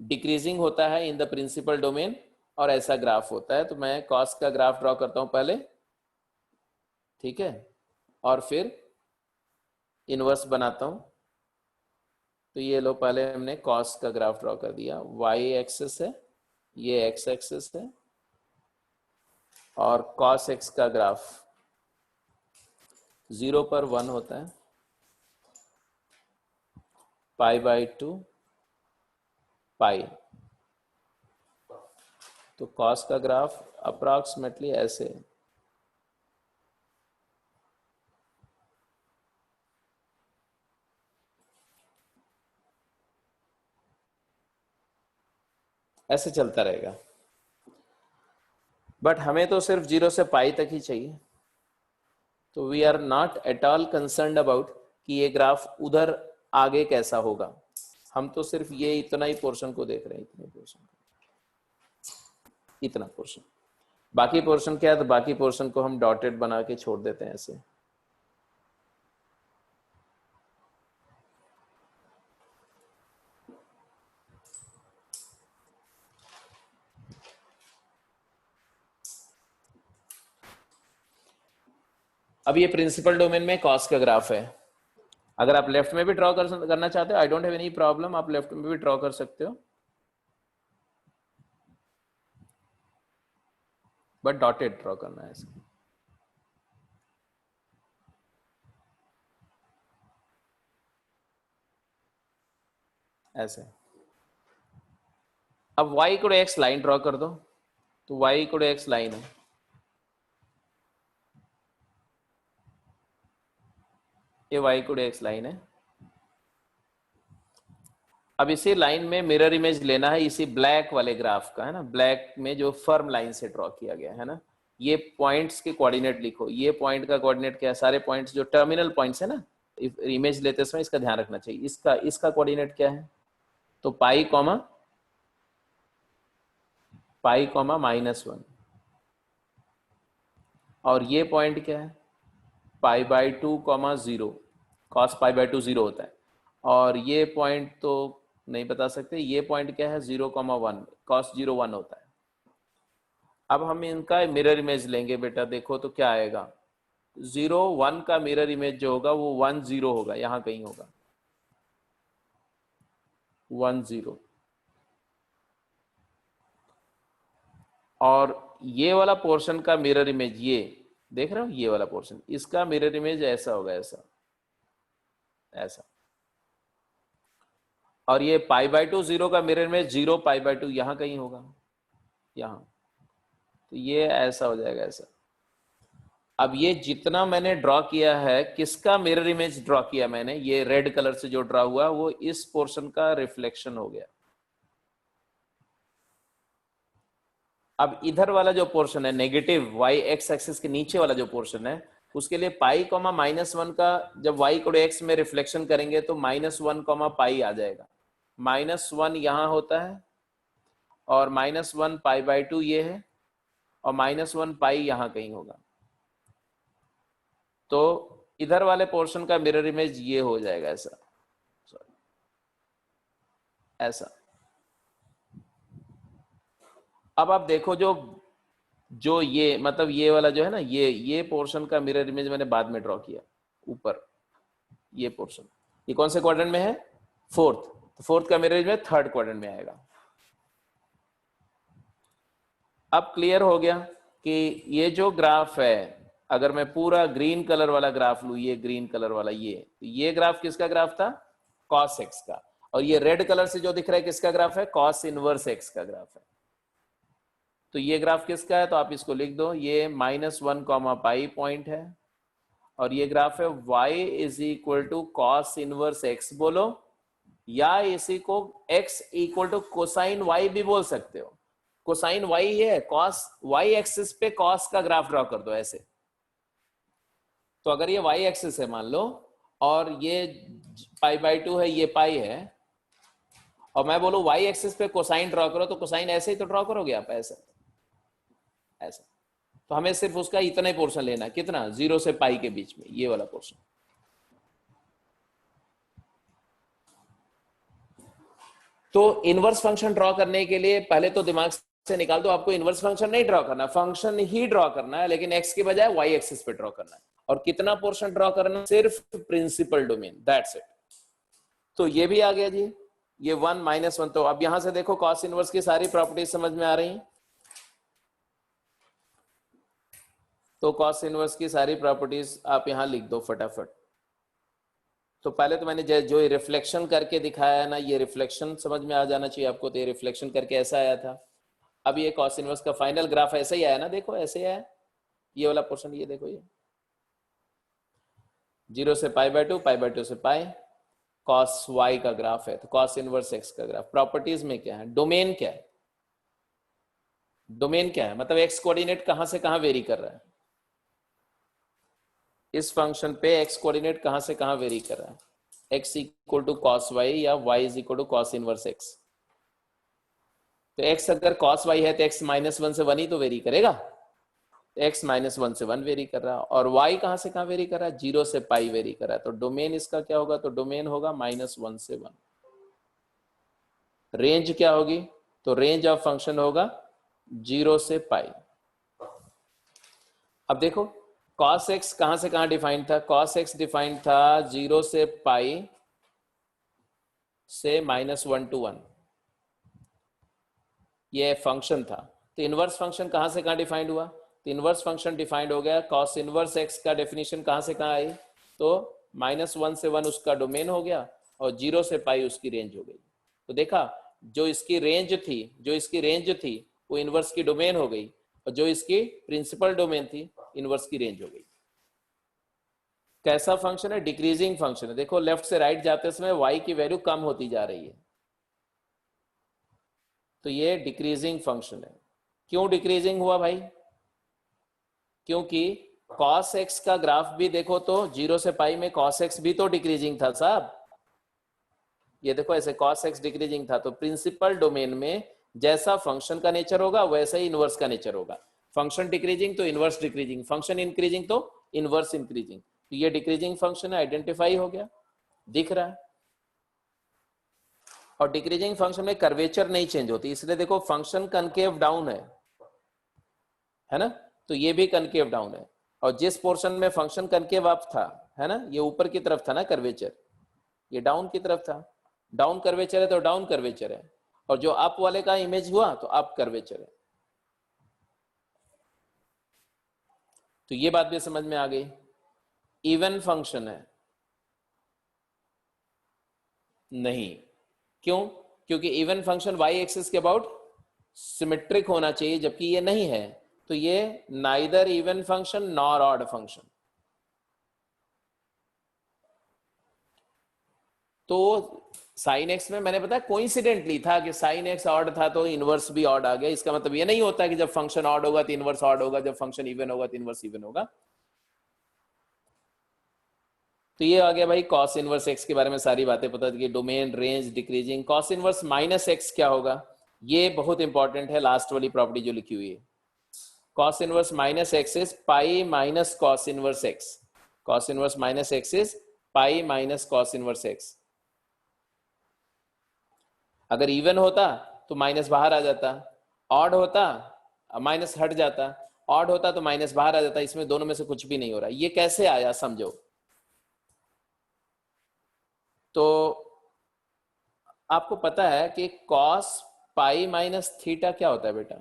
A: डिक्रीजिंग होता है इन द प्रिंसिपल डोमेन, और ऐसा ग्राफ होता है। तो मैं cos का ग्राफ ड्रॉ करता हूं पहले, ठीक है, और फिर इनवर्स बनाता हूं। तो ये लो, पहले हमने cos का ग्राफ ड्रॉ कर दिया। y एक्सिस है, ये x एक्सिस है, और cos x का ग्राफ 0 पर 1 होता है, π/2 पाई। तो cos का ग्राफ अप्रॉक्सीमेटली ऐसे, ऐसे चलता रहेगा। बट हमें तो सिर्फ 0 से पाई तक ही चाहिए, तो we are not at all concerned about कि ये ग्राफ उधर आगे कैसा होगा। हम तो सिर्फ ये इतना ही पोर्शन को देख रहे हैं, इतने पोर्शन, इतना पोर्शन। बाकी पोर्शन क्या है, तो बाकी पोर्शन को हम डॉटेड बना के छोड़ देते हैं ऐसे। अब ये प्रिंसिपल डोमेन में cos का ग्राफ है। अगर आप लेफ्ट में भी ड्रॉ करना चाहते हो, I don't have any problem, आप लेफ्ट में भी ड्रॉ कर सकते हो, बट डॉटेड ड्रॉ करना है इसको। ऐसे। अब y को x लाइन ड्रॉ कर दो, तो y को x लाइन है, ये y को x लाइन है। अब इसी लाइन में मिरर इमेज लेना है इसी ब्लैक वाले ग्राफ का, है ना, ब्लैक में जो फर्म लाइन से ड्रॉ किया गया है ना। ये पॉइंट्स के कोऑर्डिनेट लिखो। ये पॉइंट का कोऑर्डिनेट क्या है, सारे पॉइंट्स जो टर्मिनल पॉइंट्स है ना, इमेज लेते समय इसका ध्यान रखना चाहिए। इसका कोऑर्डिनेट क्या है, तो पाई कॉमा -1, और ये पॉइंट क्या है, π/2, 0, cos π/2 0 होता है। और ये पॉइंट तो नहीं बता सकते, ये पॉइंट क्या है, 0,1, cos 0 1 होता है। अब हम इनका मिरर इमेज लेंगे बेटा, देखो तो क्या आएगा। 0 1 का मिरर इमेज जो होगा वो 1 0 होगा, यहां कहीं होगा 1 0। और ये वाला पोर्शन का मिरर इमेज ये देख रहे हो, ये वाला पोर्शन, इसका मिरर इमेज ऐसा होगा, ऐसा ऐसा। और ये π/2 0 का मिरर इमेज 0 π/2 यहां कहीं होगा, यहां। तो ये ऐसा हो जाएगा, ऐसा। अब ये जितना मैंने ड्रॉ किया है, किसका मिरर इमेज ड्रॉ किया मैंने, ये रेड कलर से जो ड्रॉ हुआ वो इस पोर्शन का रिफ्लेक्शन हो गया। अब इधर वाला जो पोर्शन है नेगेटिव, वाई एक्स एक्सिस के नीचे वाला जो पोर्शन है, उसके लिए पाई कॉमा -1 का जब y को x में रिफ्लेक्शन करेंगे तो -1 कॉमा पाई आ जाएगा। -1 यहां होता है और -1 π/2 ये है और -1 पाई यहां कहीं होगा। तो इधर वाले पोर्शन का मिरर इमेज ये हो जाएगा, ऐसा, ऐसा। अब आप देखो जो ये मतलब ये वाला जो है ना, ये पोर्शन का मिरर इमेज मैंने बाद में ड्रॉ किया ऊपर, ये पोर्शन, ये कौन से क्वाड्रेंट में है, फोर्थ। तो फोर्थ का मिरर इमेज थर्ड क्वाड्रेंट में आएगा। अब क्लियर हो गया कि ये जो ग्राफ है, अगर मैं पूरा ग्रीन कलर वाला ग्राफ लूं, ये ग्रीन कलर वाला, ये ग्राफ किसका ग्राफ था, cos x का। और ये रेड कलर से जो दिख रहा है किसका ग्राफ है, cos इनवर्स x का ग्राफ है। तो ये ग्राफ किसका है, तो आप इसको लिख दो, ये -1 कॉमा पाई पॉइंट है और ये ग्राफ है y is equal to cos inverse x बोलो, या इसी को x equal to cosine y भी बोल सकते हो। कोसाइन y ये है, cos y एक्सिस पे cos का ग्राफ ड्रॉ कर दो ऐसे। तो अगर ये y एक्सिस है मान लो और ये π/2 है, ये पाई है, और मैं बोलूं y एक्सिस पे कोसाइन ड्रॉ करो, तो कोसाइन ऐसे ही तो ड्रॉ करोगे आप, ऐसा ऐसा। तो हमें सिर्फ उसका इतना ही पोर्शन लेना है, कितना, 0 से पाई के बीच में, ये वाला पोर्शन। तो इनवर्स फंक्शन ड्रॉ करने के लिए पहले तो दिमाग से निकाल दो, आपको इनवर्स फंक्शन नहीं ड्रॉ करना, फंक्शन ही ड्रॉ करना है, लेकिन x के बजाय y एक्सिस पे ड्रॉ करना है। और कितना पोर्शन ड्रॉ करना है, सिर्फ प्रिंसिपल डोमेन, दैट्स इट। तो ये भी आ गया जी, ये 1 -1। तो अब यहां से देखो cos इनवर्स की सारी प्रॉपर्टीज समझ में आ रही हैं। तो cos इनवर्स की सारी प्रॉपर्टीज आप यहां लिख दो फटाफट। तो पहले तो मैंने जो रिफ्लेक्शन करके दिखाया है ना, ये रिफ्लेक्शन समझ में आ जाना चाहिए आपको। तो ये रिफ्लेक्शन करके ऐसा आया था। अब ये cos इनवर्स का फाइनल ग्राफ ऐसे ही आया ना, देखो ऐसे ही आया, ये वाला पोर्शन, ये देखो, ये 0 से π/2, π/2 से पाई, cos y का ग्राफ है। तो cos इनवर्स x का ग्राफ। प्रॉपर्टीज में क्या है, डोमेन क्या है, डोमेन क्या है, मतलब x कोऑर्डिनेट कहां से कहां वेरी कर रहा है, इस फंक्शन पे x कोऑर्डिनेट कहां से कहां वेरी कर रहा है, x equal to cos y या y is equal to cos inverse x। तो x अगर cos y है तो x -1 से 1 ही तो वेरी करेगा, तो x -1 से 1 वेरी कर रहा है। और y कहां से कहां वेरी कर रहा है, 0 से पाई वेरी कर रहा है। तो डोमेन इसका क्या होगा, तो डोमेन होगा -1 से 1। रेंज क्या होगी, तो रेंज ऑफ फंक्शन होगा 0 से पाई। अब देखो cos x कहां से कहां डिफाइंड था, cos x डिफाइंड था 0 से पाई से -1 to 1, ये फंक्शन था। तो इनवर्स फंक्शन कहां से कहां डिफाइंड हुआ, तो इनवर्स फंक्शन डिफाइंड हो गया, cos इनवर्स x का डेफिनेशन कहां से कहां आई, तो -1 से 1 उसका डोमेन हो गया और 0 से पाई उसकी रेंज हो गई। तो देखा, जो इसकी रेंज थी वो इनवर्स की डोमेन हो गई, और जो इसकी प्रिंसिपल डोमेन थी इनवर्स की रेंज हो गई। कैसा फंक्शन है, डिक्रीजिंग फंक्शन है। देखो लेफ्ट से राइट जाते समय y की वैल्यू कम होती जा रही है, तो ये डिक्रीजिंग फंक्शन है। क्यों डिक्रीजिंग हुआ भाई, क्योंकि cos x का ग्राफ भी देखो तो 0 से पाई में cos x भी तो डिक्रीजिंग था साहब। ये देखो ऐसे cos x डिक्रीजिंग था। तो प्रिंसिपल डोमेन में जैसा फंक्शन का नेचर होगा वैसा ही इनवर्स का नेचर होगा। फंक्शन डिक्रीजिंग तो इनवर्स डिक्रीजिंग, फंक्शन इंक्रीजिंग तो इनवर्स इंक्रीजिंग। तो ये डिक्रीजिंग फंक्शन है, आइडेंटिफाई हो गया, दिख रहा है। और डिक्रीजिंग फंक्शन में कर्वेचर नहीं चेंज होती, इसलिए देखो फंक्शन कनकेव डाउन है ना, तो ये भी कनकेव डाउन है। और जिस पोर्शन में फंक्शन कनकेव अप था, है ना, ये ऊपर की तरफ था ना कर्वेचर, ये डाउन की तरफ था। डाउन कर्वेचर है तो डाउन कर्वेचर है, और जो अप वाले का इमेज हुआ तो अप कर्वेचर है। तो ये बात भी समझ में आ गई। इवन फंक्शन है नहीं, क्यों? क्योंकि इवन फंक्शन वाई एक्सिस के अबाउट सिमेट्रिक होना चाहिए, जबकि ये नहीं है, तो ये neither even function nor odd function. तो साइन एक्स में मैंने बताया कोइंसिडेंटली था कि साइन एक्स ऑड था तो इनवर्स भी ऑड आ गया। इसका मतलब ये नहीं होता कि जब फंक्शन ऑड होगा तो इनवर्स ऑड होगा, जब फंक्शन इवन होगा तो इनवर्स इवन होगा। तो ये आ गया भाई कॉस इनवर्स एक्स के बारे में सारी बातें पता थी कि domain range decreasing. Cos inverse minus x क्या होगा, ये बहुत इंपॉर्टेंट है, लास्ट वाली प्रॉपर्टी जो लिखी हुई है। Cos inverse minus x is pi minus cos inverse x. Cos inverse minus x is pi minus cos inverse x. अगर इवन होता तो माइनस बाहर आ जाता, ऑड होता माइनस हट जाता, ऑड होता तो माइनस बाहर आ जाता। इसमें दोनों में से कुछ भी नहीं हो रहा। ये कैसे आया समझो। तो आपको पता है कि कॉस पाई माइनस थीटा क्या होता है बेटा?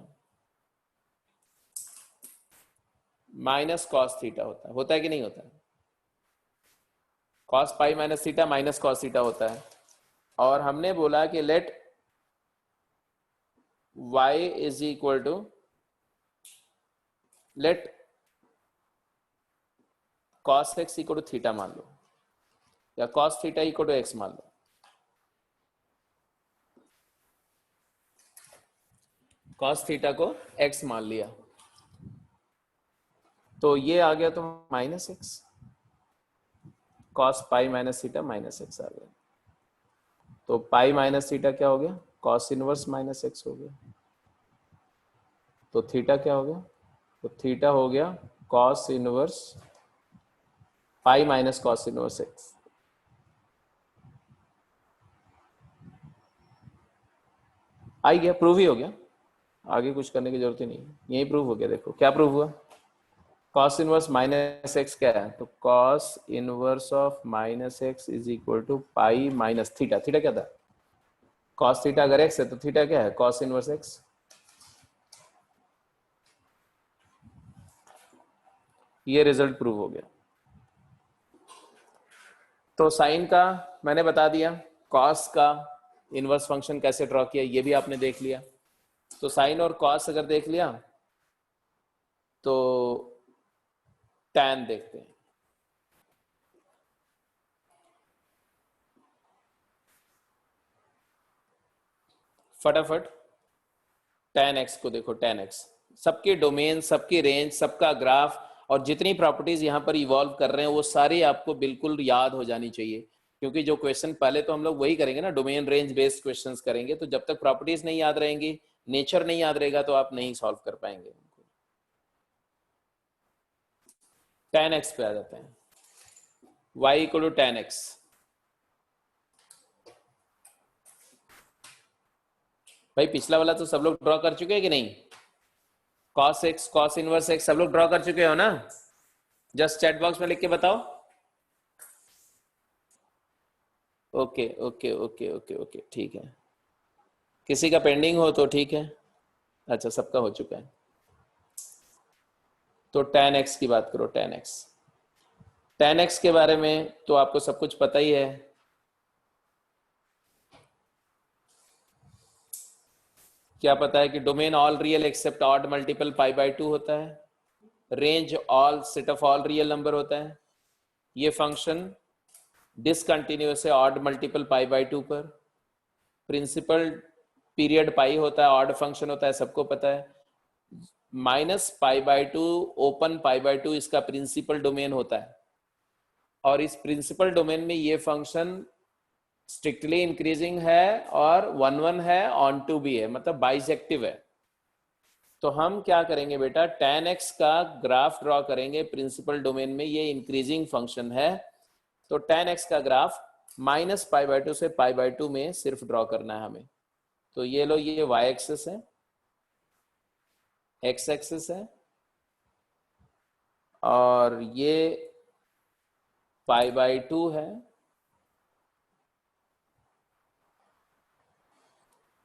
A: माइनस कॉस थीटा होता है कि नहीं होता है? Cos pi minus theta minus cos theta होता है। और हमने बोला कि let y is equal to let cos x equal to theta मान लो, या cos theta equal to x मान लो। कॉस थीटा को x मान लिया, तो ये आ गया तो minus x. Cos pi minus theta minus x आ गया। तो पाई माइनस थीटा क्या हो गया? कॉस इनवर्स माइनस एक्स हो गया। तो थीटा क्या हो गया? तो थीटा हो गया cos inverse pi minus cos inverse x. आ गया, प्रूव ही हो गया, आगे कुछ करने की जरूरत ही नहीं, यही प्रूव हो गया। देखो क्या प्रूव हुआ। कॉस इनवर्स माइनस एक्स क्या है? तो cos inverse of minus x is equal to pi minus theta. Theta क्या था? कॉस थीटा अगर एक्स है तो थीटा क्या है? Cos inverse x. ये रिजल्ट प्रूव हो गया। तो साइन का मैंने बता दिया, कॉस का इनवर्स फंक्शन कैसे ड्रॉ किया ये भी आपने देख लिया। तो साइन और कॉस अगर देख लिया तो टैन देखते हैं। फटाफट tan x को देखो। tan x सबके डोमेन, सबकी रेंज, सबका ग्राफ और जितनी प्रॉपर्टीज यहां पर इवॉल्व कर रहे हैं वो सारी आपको बिल्कुल याद हो जानी चाहिए। क्योंकि जो क्वेश्चन पहले तो हम लोग वही करेंगे ना, डोमेन रेंज बेस्ड क्वेश्चंस करेंगे। तो जब तक प्रॉपर्टीज नहीं याद रहेंगी, नेचर नहीं याद रहेगा, तो आप नहीं सॉल्व कर पाएंगे। tan x पे आ जाते हैं। y equal to tan x। भाई पिछला वाला तो सब लोग ड्रॉ कर चुके हैं कि नहीं? cos x cos inverse x सब लोग ड्रॉ कर चुके हो ना? जस्ट चैट बॉक्स में लिख के बताओ। Okay okay okay okay okay, ठीक है। किसी का पेंडिंग हो तो ठीक है। अच्छा, सबका हो चुका है। तो tan x की बात करो। tan x, tan x के बारे में तो आपको सब कुछ पता ही है। क्या पता है कि domain all real except odd multiple pi by 2 होता है। Range all set of all real number होता है। ये फंक्शन डिसकंटिन्यूअस है ऑड मल्टीपल पाई बाय 2 पर। प्रिंसिपल पीरियड पाई होता है, ऑड फंक्शन होता है, सबको पता है। Minus pi by 2 open pi by 2 इसका प्रिंसिपल डोमेन होता है। और इस प्रिंसिपल डोमेन में ये फंक्शन स्ट्रिक्टली इंक्रीजिंग है और 1 1 है, ऑन टू भी है, मतलब बाइसेक्टिव है। तो हम क्या करेंगे बेटा, tan x का ग्राफ ड्रॉ करेंगे प्रिंसिपल डोमेन में। ये इंक्रीजिंग फंक्शन है, तो tan x का ग्राफ माइनस पाई बाय 2 से पाई बाय 2 में सिर्फ ड्रॉ करना है हमें। तो ये लो, ये y एक्सिस है, x एक्सिस है, और ये पाई बाय 2 है,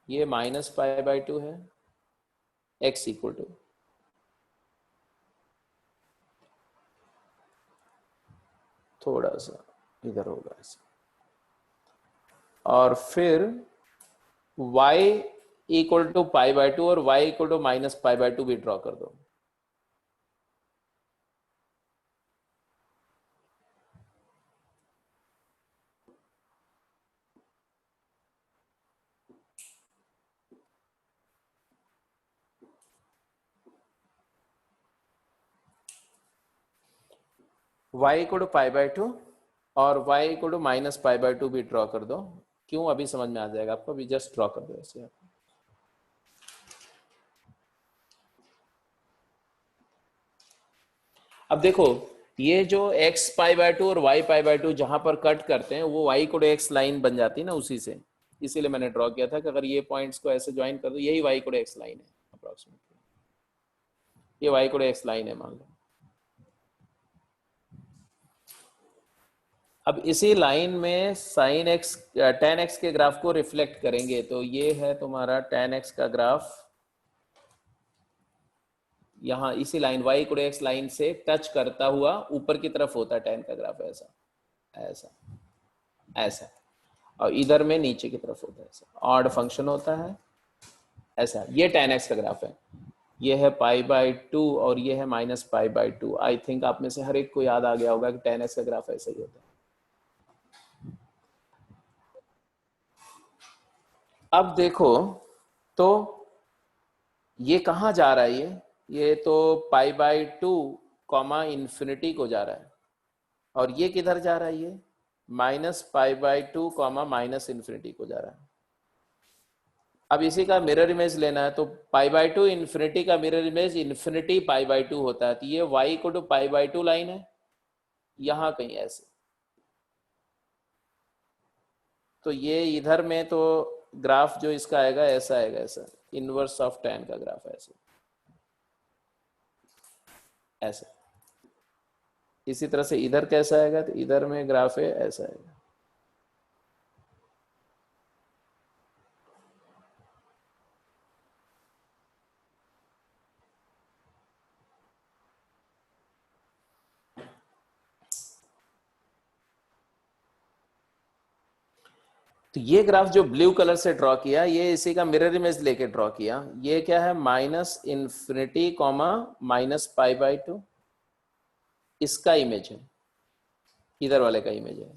A: ये माइनस पाई बाय 2 है, x इक्वल टू। थोड़ा सा इधर होगा ऐसा, और फिर y इक्वल टू π/2 और y इक्वल टू -π/2 भी ड्रॉ कर दो। y इक्वल टू π/2 और y इक्वल टू -π/2 भी ड्रॉ कर दो। क्यों, अभी समझ में आ जाएगा आपको, अभी जस्ट ड्रॉ कर दो ऐसे। अब देखो, ये जो x π/2 और y π/2 जहां पर कट करते हैं वो y को x लाइन बन जाती है ना उसी से, इसीलिए मैंने ड्रॉ किया था कि अगर ये पॉइंट्स को ऐसे ज्वाइन कर दो, यही y को x लाइन है अप्रोक्सीमेटली, ये y को x लाइन है मान लो। अब इसी लाइन में sin x tan x के ग्राफ को रिफ्लेक्ट करेंगे, तो ये है तुम्हारा tan x का ग्राफ, यहाँ इसी लाइन y को x लाइन से टच करता हुआ ऊपर की तरफ होता है tan का ग्राफ, ऐसा ऐसा ऐसा, और इधर में नीचे की तरफ होता है ऐसा, ऑड फंक्शन होता है ऐसा। ये tan x का ग्राफ है, ये है π/2 और ये है -π/2। आई थिंक आप में से हर एक को याद आ गया होगा कि tan x का ग्राफ ऐसा ही होता है। अब देखो तो ये कहाँ जा रहा है, ये तो π/2 कॉमा इन्फिनिटी को जा रहा है, और ये किधर जा रहा है, ये -π/2 कॉमा -इन्फिनिटी को जा रहा है। अब इसी का मिरर इमेज लेना है, तो π/2 इन्फिनिटी का मिरर इमेज इन्फिनिटी π/2 होता है, तो ये y को टू π/2 लाइन है यहां कहीं ऐसे, तो ये इधर में तो ग्राफ जो इसका आएगा ऐसा आएगा, ऐसा इनवर्स ऑफ tan का ग्राफ ऐसे ऐसे। इसी तरह से इधर कैसा आएगा, तो इधर में ग्राफ है ऐसा आएगा। तो ये ग्राफ जो ब्लू कलर से ड्रॉ किया, ये इसी का मिरर इमेज लेके ड्रॉ किया। ये क्या है, -इन्फिनिटी कॉमा -π/2, इसका इमेज है, इधर वाले का इमेज है।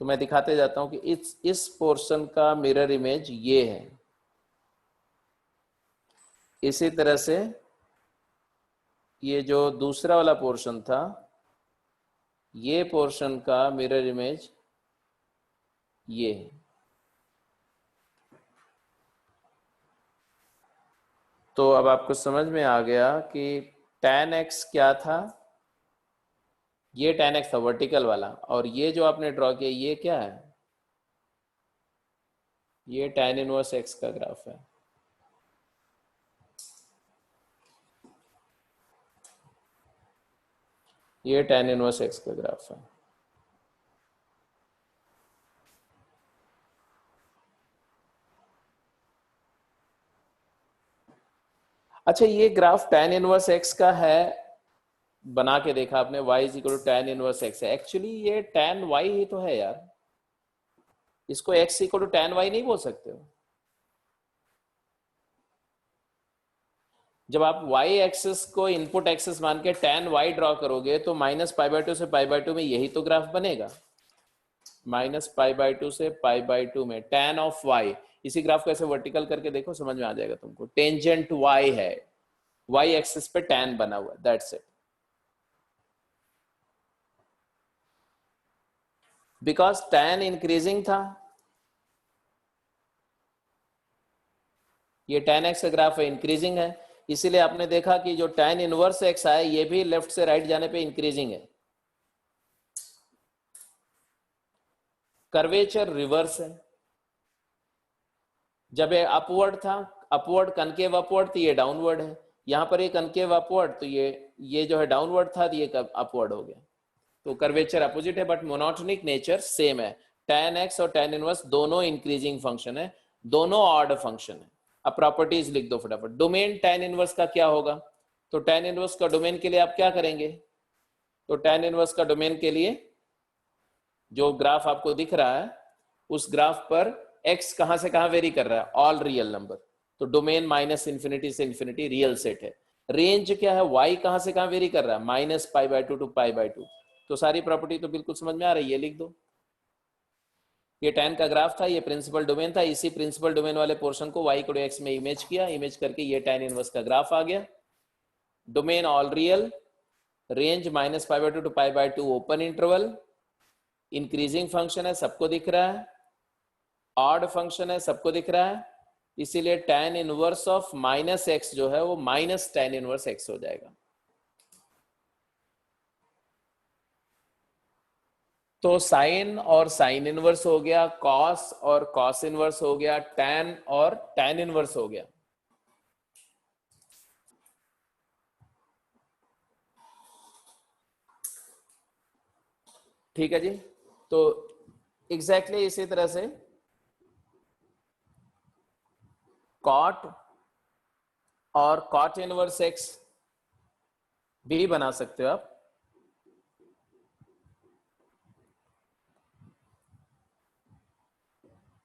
A: तो मैं दिखाते जाता हूं कि इस पोर्शन का मिरर इमेज ये है। इसी तरह से ये जो दूसरा वाला पोर्शन था, ये पोर्शन का मिरर इमेज ये है। तो अब आपको समझ में आ गया कि tan x क्या था, ये tan x था वर्टिकल वाला, और ये जो आपने ड्रॉ किया ये क्या है, ये tan इनवर्स x का ग्राफ है। ये tan इनवर्स x का ग्राफ है। अच्छा, ये ग्राफ tan इनवर्स x का है, बना के देखा आपने, y is equal to tan inverse x है। एक्चुअली ये tan y ही तो है यार, इसको x equal to tan y नहीं बोल सकते हो। जब आप y एक्सिस को इनपुट एक्सिस मान के tan y ड्रॉ करोगे तो -π/2 से π/2 में यही तो ग्राफ बनेगा। -π/2 से π/2 में tan ऑफ y, इसी ग्राफ को ऐसे वर्टिकल करके देखो, समझ में आ जाएगा तुमको। टेंजेंट y है, y एक्सिस पे tan बना हुआ, that's it. Because tan increasing था, ये tan x का ग्राफ है, इंक्रीजिंग है, इसीलिए आपने देखा कि जो tan इनवर्स x है ये भी लेफ्ट से राइट जाने पे इंक्रीजिंग है। कर्वेचर रिवर्स है, जब ये अपवर्ड था, अपवर्ड कनकेव अपवर्ड, तो ये डाउनवर्ड है। यहाँ पर ये कनकेव अपवर्ड, तो ये जो है डाउनवर्ड था, तो ये अपवर्ड हो गया। तो कर्वेचर अपोजिट है, बट मोनोटोनिक नेचर सेम है। tan x और tan इनवर्स दोनों इंक्रीजिंग फंक्शन है, दोनों ऑड फंक्शन है। अब प्रॉपर्टीज लिख दो फटाफट। डोमेन tan इनवर्स का क्या होगा, तो tan इनवर्स का डोमेन के लिए आप क्या करेंगे, तो tan इनवर्स का डोमेन के लिए जो ग्राफ आपको दिख रहा है उस ग्राफ पर x कहां से कहां वेरी कर रहा है, ऑल रियल नंबर, तो डोमेन माइनस इन्फिनिटी से इन्फिनिटी रियल सेट है। रेंज क्या है, y कहां से कहां वेरी कर रहा है, -π/2 टू π/2। तो सारी प्रॉपर्टी तो बिल्कुल समझ में आ रही है, लिख दो। ये tan का ग्राफ था, ये प्रिंसिपल डोमेन था, इसी प्रिंसिपल डोमेन वाले पोर्शन को y को x में इमेज किया, इमेज करके ये tan इनवर्स का ग्राफ आ गया। Domain all real, range -π/2 to π/2, open interval, increasing function है, सबको दिख रहा है, ऑड फंक्शन है, सबको दिख रहा है, इसीलिए tan इनवर्स ऑफ -x जो है वो माइनस tan इनवर्स x हो जाएगा। तो साइन और साइन इनवर्स हो गया, कॉस और कॉस इनवर्स हो गया, tan और tan इनवर्स हो गया। ठीक है जी। तो एग्जैक्टली इसी तरह से कॉट और कॉट इनवर्स x भी बना सकते हो आप।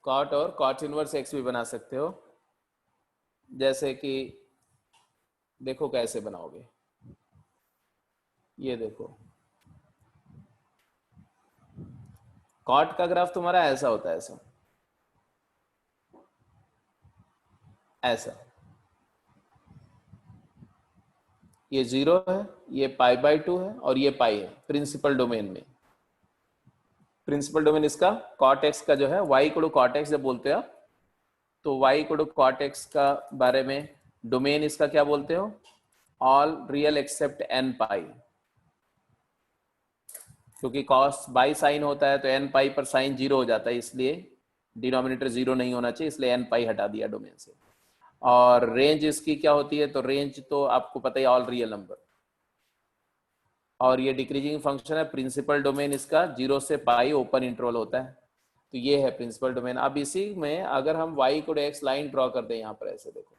A: कॉट और कॉट इनवर्स x भी बना सकते हो, जैसे कि देखो कैसे बनाओगे, ये देखो कॉट का ग्राफ तुम्हारा ऐसा होता है, ऐसा ऐसा, ये 0 है, ये π/2 है और ये पाई है प्रिंसिपल डोमेन में। प्रिंसिपल डोमेन इसका कॉट एक्स का जो है, y को कॉट एक्स जब बोलते हो आप, तो y को कॉट एक्स का बारे में डोमेन इसका क्या बोलते हो, ऑल रियल एक्सेप्ट n पाई, क्योंकि कॉस बाई साइन होता है तो n पाई पर साइन 0 हो जाता है, इसलिए डिनोमिनेटर 0 नहीं होना चाहिए, इसलिए n पाई हटा दिया डोमेन से। और रेंज इसकी क्या होती है, तो रेंज तो आपको पता ही, ऑल रियल नंबर, और ये डिक्रीजिंग फंक्शन है, प्रिंसिपल डोमेन इसका 0 से पाई ओपन इंटरवल होता है, तो ये है प्रिंसिपल डोमेन। अब इसी में अगर हम y को x लाइन ड्रॉ कर दें यहाँ पर, ऐसे देखो,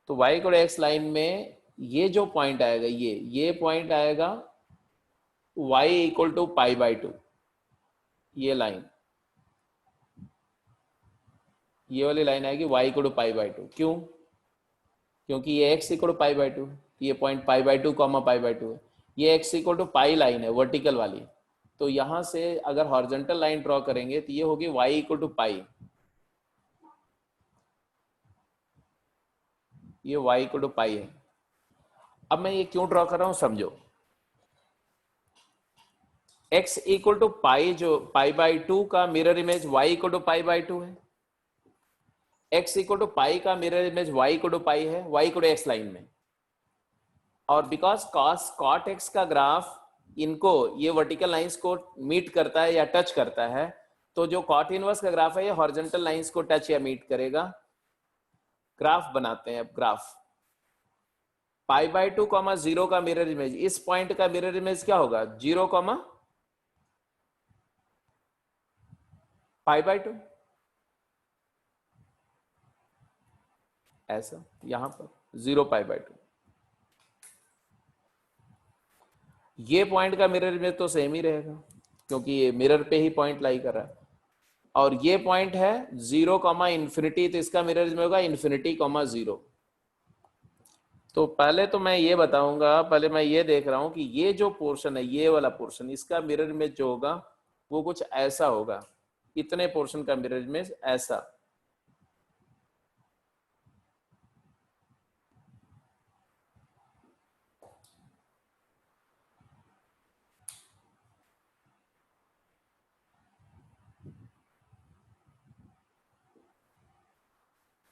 A: तो y को x लाइन में ये जो पॉइंट आएगा, ये पॉइंट आएगा y इक्वल टू π/2, ये लाइन, ये वाली लाइन आएगी y इक्वल टू π/2। क्यों, क्योंकि ये x इक्वल टू π/2, ये पॉइंट π/2 π/2 है, ये x equal to pi line है वर्टिकल वाली, तो यहां से अगर हॉरिजॉन्टल लाइन ड्रॉ करेंगे तो ये होगी y इक्वल टू पाई, ये y इक्वल टू पाई है। अब मैं ये क्यों ड्रॉ कर रहा हूं समझो, x इक्वल टू पाई, जो π/2 का mirror image y equal to π/2 है, x इक्वल टू पाई का mirror image y equal to pi है, y equal to x line में, और बिकॉज कॉस कॉट एक्स का ग्राफ इनको, ये वर्टिकल लाइंस को मीट करता है या टच करता है, तो जो कॉट इनवर्स का ग्राफ है ये हॉरिजॉन्टल लाइंस को टच या मीट करेगा। ग्राफ बनाते हैं अब, ग्राफ π/2 0 का मिरर इमेज, इस पॉइंट का मिरर इमेज क्या होगा, 0 π/2, ऐसा यहां पर 0 π/2, ये पॉइंट का मिरर इमेज तो सेम ही रहेगा क्योंकि ये मिरर पे ही पॉइंट लाई कर रहा है, और ये पॉइंट है 0 इन्फिनिटी, तो इसका मिरर इमेज होगा इन्फिनिटी 0। तो पहले तो मैं ये बताऊंगा, पहले मैं ये देख रहा हूं कि ये जो पोर्शन है, ये वाला पोर्शन, इसका मिरर इमेज जो होगा वो कुछ ऐसा होगा, इतने पोर्शन का मिरर इमेज ऐसा,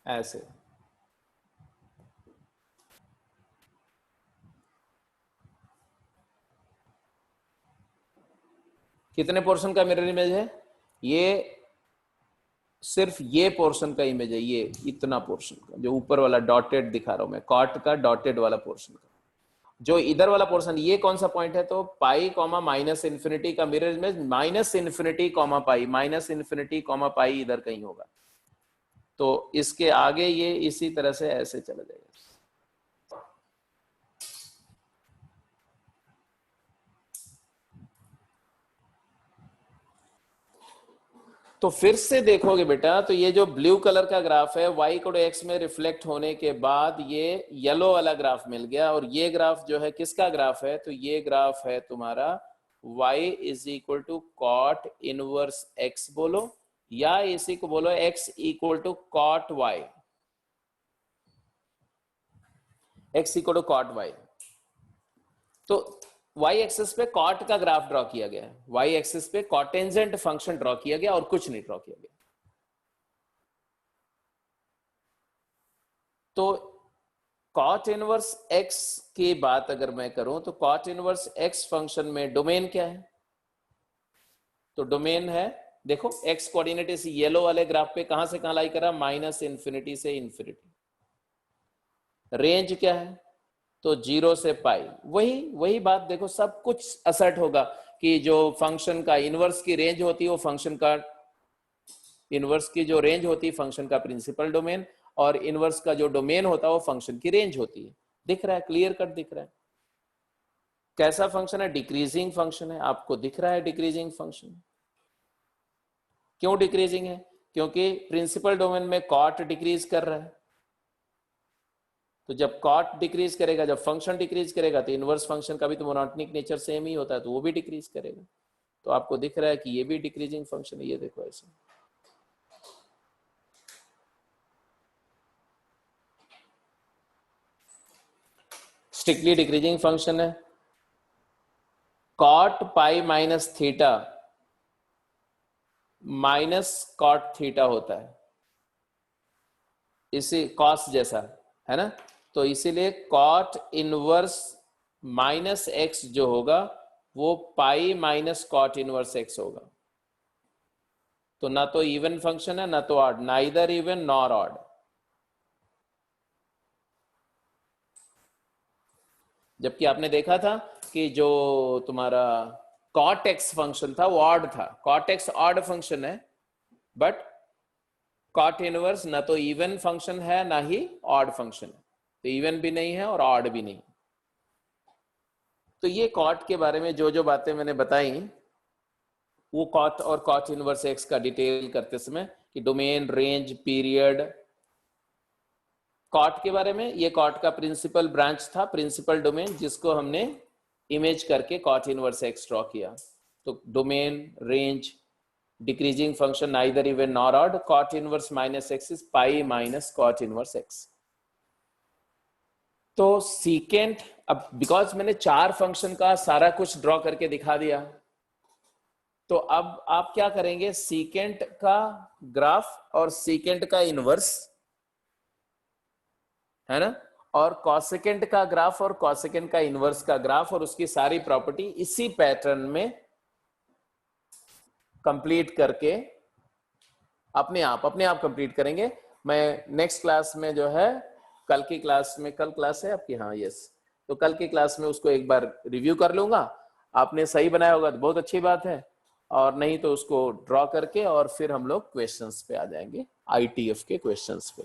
A: ऐसे। कितने पोर्शन का मिरर इमेज है, ये सिर्फ ये पोर्शन का इमेज है, ये इतना पोर्शन का जो ऊपर वाला डॉटेड दिखा रहा हूं मैं, कॉट का डॉटेड वाला पोर्शन का, जो इधर वाला पोर्शन, ये कौन सा पॉइंट है, तो पाई माइनस इन्फिनिटी का मिरर इमेज -∞, पाई, -∞, पाई इधर कहीं होगा, तो इसके आगे ये इसी तरह से ऐसे चला जाएगा। तो फिर से देखोगे बेटा, तो ये जो ब्लू कलर का ग्राफ है y इक्वल टू x में रिफ्लेक्ट होने के बाद ये येलो वाला ग्राफ मिल गया, और ये ग्राफ जो है किसका ग्राफ है, तो ये ग्राफ है तुम्हारा y is equal to cot inverse x बोलो, या इसी को बोलो x equal to cot y, x equal to cot y। तो y एक्सिस पे कॉट का ग्राफ ड्रॉ किया गया है, y एक्सिस पे कॉटेंजेंट फंक्शन ड्रॉ किया गया और कुछ नहीं ड्रॉ किया गया। तो कॉट इनवर्स x की बात अगर मैं करूं तो कॉट इनवर्स x फंक्शन में डोमेन क्या है, तो डोमेन है, देखो x कोऑर्डिनेट इस येलो वाले ग्राफ पे कहां से कहां लाई करा, माइनस इंफिनिटी से इंफिनिटी। रेंज क्या है, तो 0 से पाई। वही बात देखो, सब कुछ असर्ट होगा कि जो फंक्शन का इनवर्स की रेंज होती है वो फंक्शन का इनवर्स की जो रेंज होती है फंक्शन का प्रिंसिपल डोमेन, और इनवर्स का जो डोमेन होता है वो फंक्शन की रेंज होती है। दिख रहा है, क्लियर कट दिख रहा है। कैसा फंक्शन है, डिक्रीजिंग फंक्शन है, आपको दिख रहा है डिक्रीजिंग फंक्शन। क्यों डिक्रीजिंग है, क्योंकि प्रिंसिपल डोमेन में कॉट डिक्रीज कर रहा है। तो जब कॉट डिक्रीज करेगा, जब फंक्शन डिक्रीज करेगा, तो इनवर्स फंक्शन का भी तो मोनोटोनिक नेचर सेम ही होता है, तो वो भी डिक्रीज करेगा। तो आपको दिख रहा है कि ये भी डिक्रीजिंग फंक्शन है, ये देखो ऐसे। स्ट्रिक्टली डिक्रीजिंग फंक्शन है। Cot pi minus theta minus cot theta होता है, इसी कॉस जैसा है ना। तो इसीलिए कॉट इनवर्स माइनस एक्स जो होगा वो pi minus cot inverse x होगा। तो ना तो इवन फंक्शन है ना तो odd, neither even nor odd. जबकि आपने देखा था कि जो तुम्हारा कॉट एक्स फंक्शन था वो ऑड था, कॉट एक्स ऑड फंक्शन है, बट कॉट इनवर्स ना तो इवन फंक्शन है ना ही ऑड फंक्शन है, तो इवन भी नहीं है और ऑड भी नहीं। तो ये कॉट के बारे में जो जो बातें मैंने बताई वो कॉट और कॉट इनवर्स एक्स का डिटेल करते समय कि डोमेन, रेंज, पीरियड। कॉट के बारे में, ये कॉट का प्रिंसिपल ब्रांच था, प्रिंसिपल डोमेन, जिसको हमने इमेज करके कॉट इनवर्स एक्स ड्रॉ किया। तो domain, range, decreasing function, neither even nor odd, cot inverse minus x is pi minus cot inverse x. तो सीकेंट, अब बिकॉज मैंने 4 फंक्शन का सारा कुछ ड्रॉ करके दिखा दिया, तो अब आप क्या करेंगे, सीकेंट का ग्राफ और सीकेंट का इनवर्स है ना, और कॉसेकेंट का ग्राफ और कॉसेकेंट का इनवर्स का ग्राफ और उसकी सारी प्रॉपर्टी इसी पैटर्न में कंप्लीट करके अपने आप कंप्लीट करेंगे। मैं नेक्स्ट क्लास में जो है, कल की क्लास में, कल क्लास है आपकी, हाँ यस, तो कल की क्लास में उसको एक बार रिव्यू कर लूंगा। आपने सही बनाया होगा तो बहुत अच्छी बात है, और नहीं तो उसको ड्रॉ करके और फिर हम लोग क्वेश्चंस पे आ जाएंगे, आईटीएफ के क्वेश्चंस पे।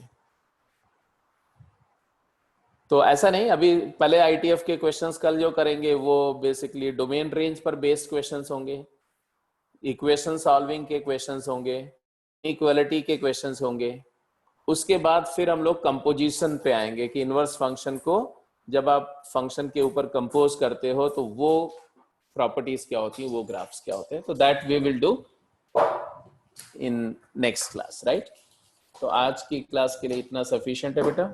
A: तो ऐसा नहीं, अभी पहले आईटीएफ के क्वेश्चंस कल जो करेंगे वो बेसिकली डोमेन रेंज पर बेस्ड क्वेश्चंस होंगे, इक्वेशन सॉल्विंग के क्वेश्चंस होंगे, इक्वालिटी के क्वेश्चंस होंगे। उसके बाद फिर हम लोग कंपोजिशन पे आएंगे कि इनवर्स फंक्शन को जब आप फंक्शन के ऊपर कंपोज करते हो तो वो प्रॉपर्टीज क्या होती हैं, वो ग्राफ्स क्या होते हैं। तो that we will do in next class, right. तो आज की क्लास के लिए इतना सफिशिएंट है बेटा।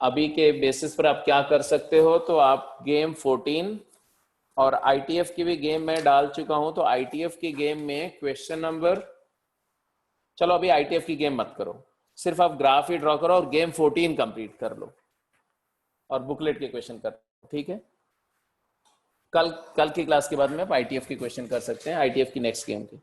A: अभी के बेसिस पर आप क्या कर सकते हो, तो आप गेम 14 और आईटीएफ की भी गेम मैं डाल चुका हूं, तो आईटीएफ की गेम में क्वेश्चन नंबर, चलो अभी आईटीएफ की गेम मत करो, सिर्फ आप ग्राफ ही ड्रॉ करो और गेम 14 कंप्लीट कर लो और बुकलेट के क्वेश्चन कर, ठीक है। कल की क्लास के बाद में आप आईटीएफ के क्वेश्चन कर सकते हैं, आईटीएफ की नेक्स्ट गेम के।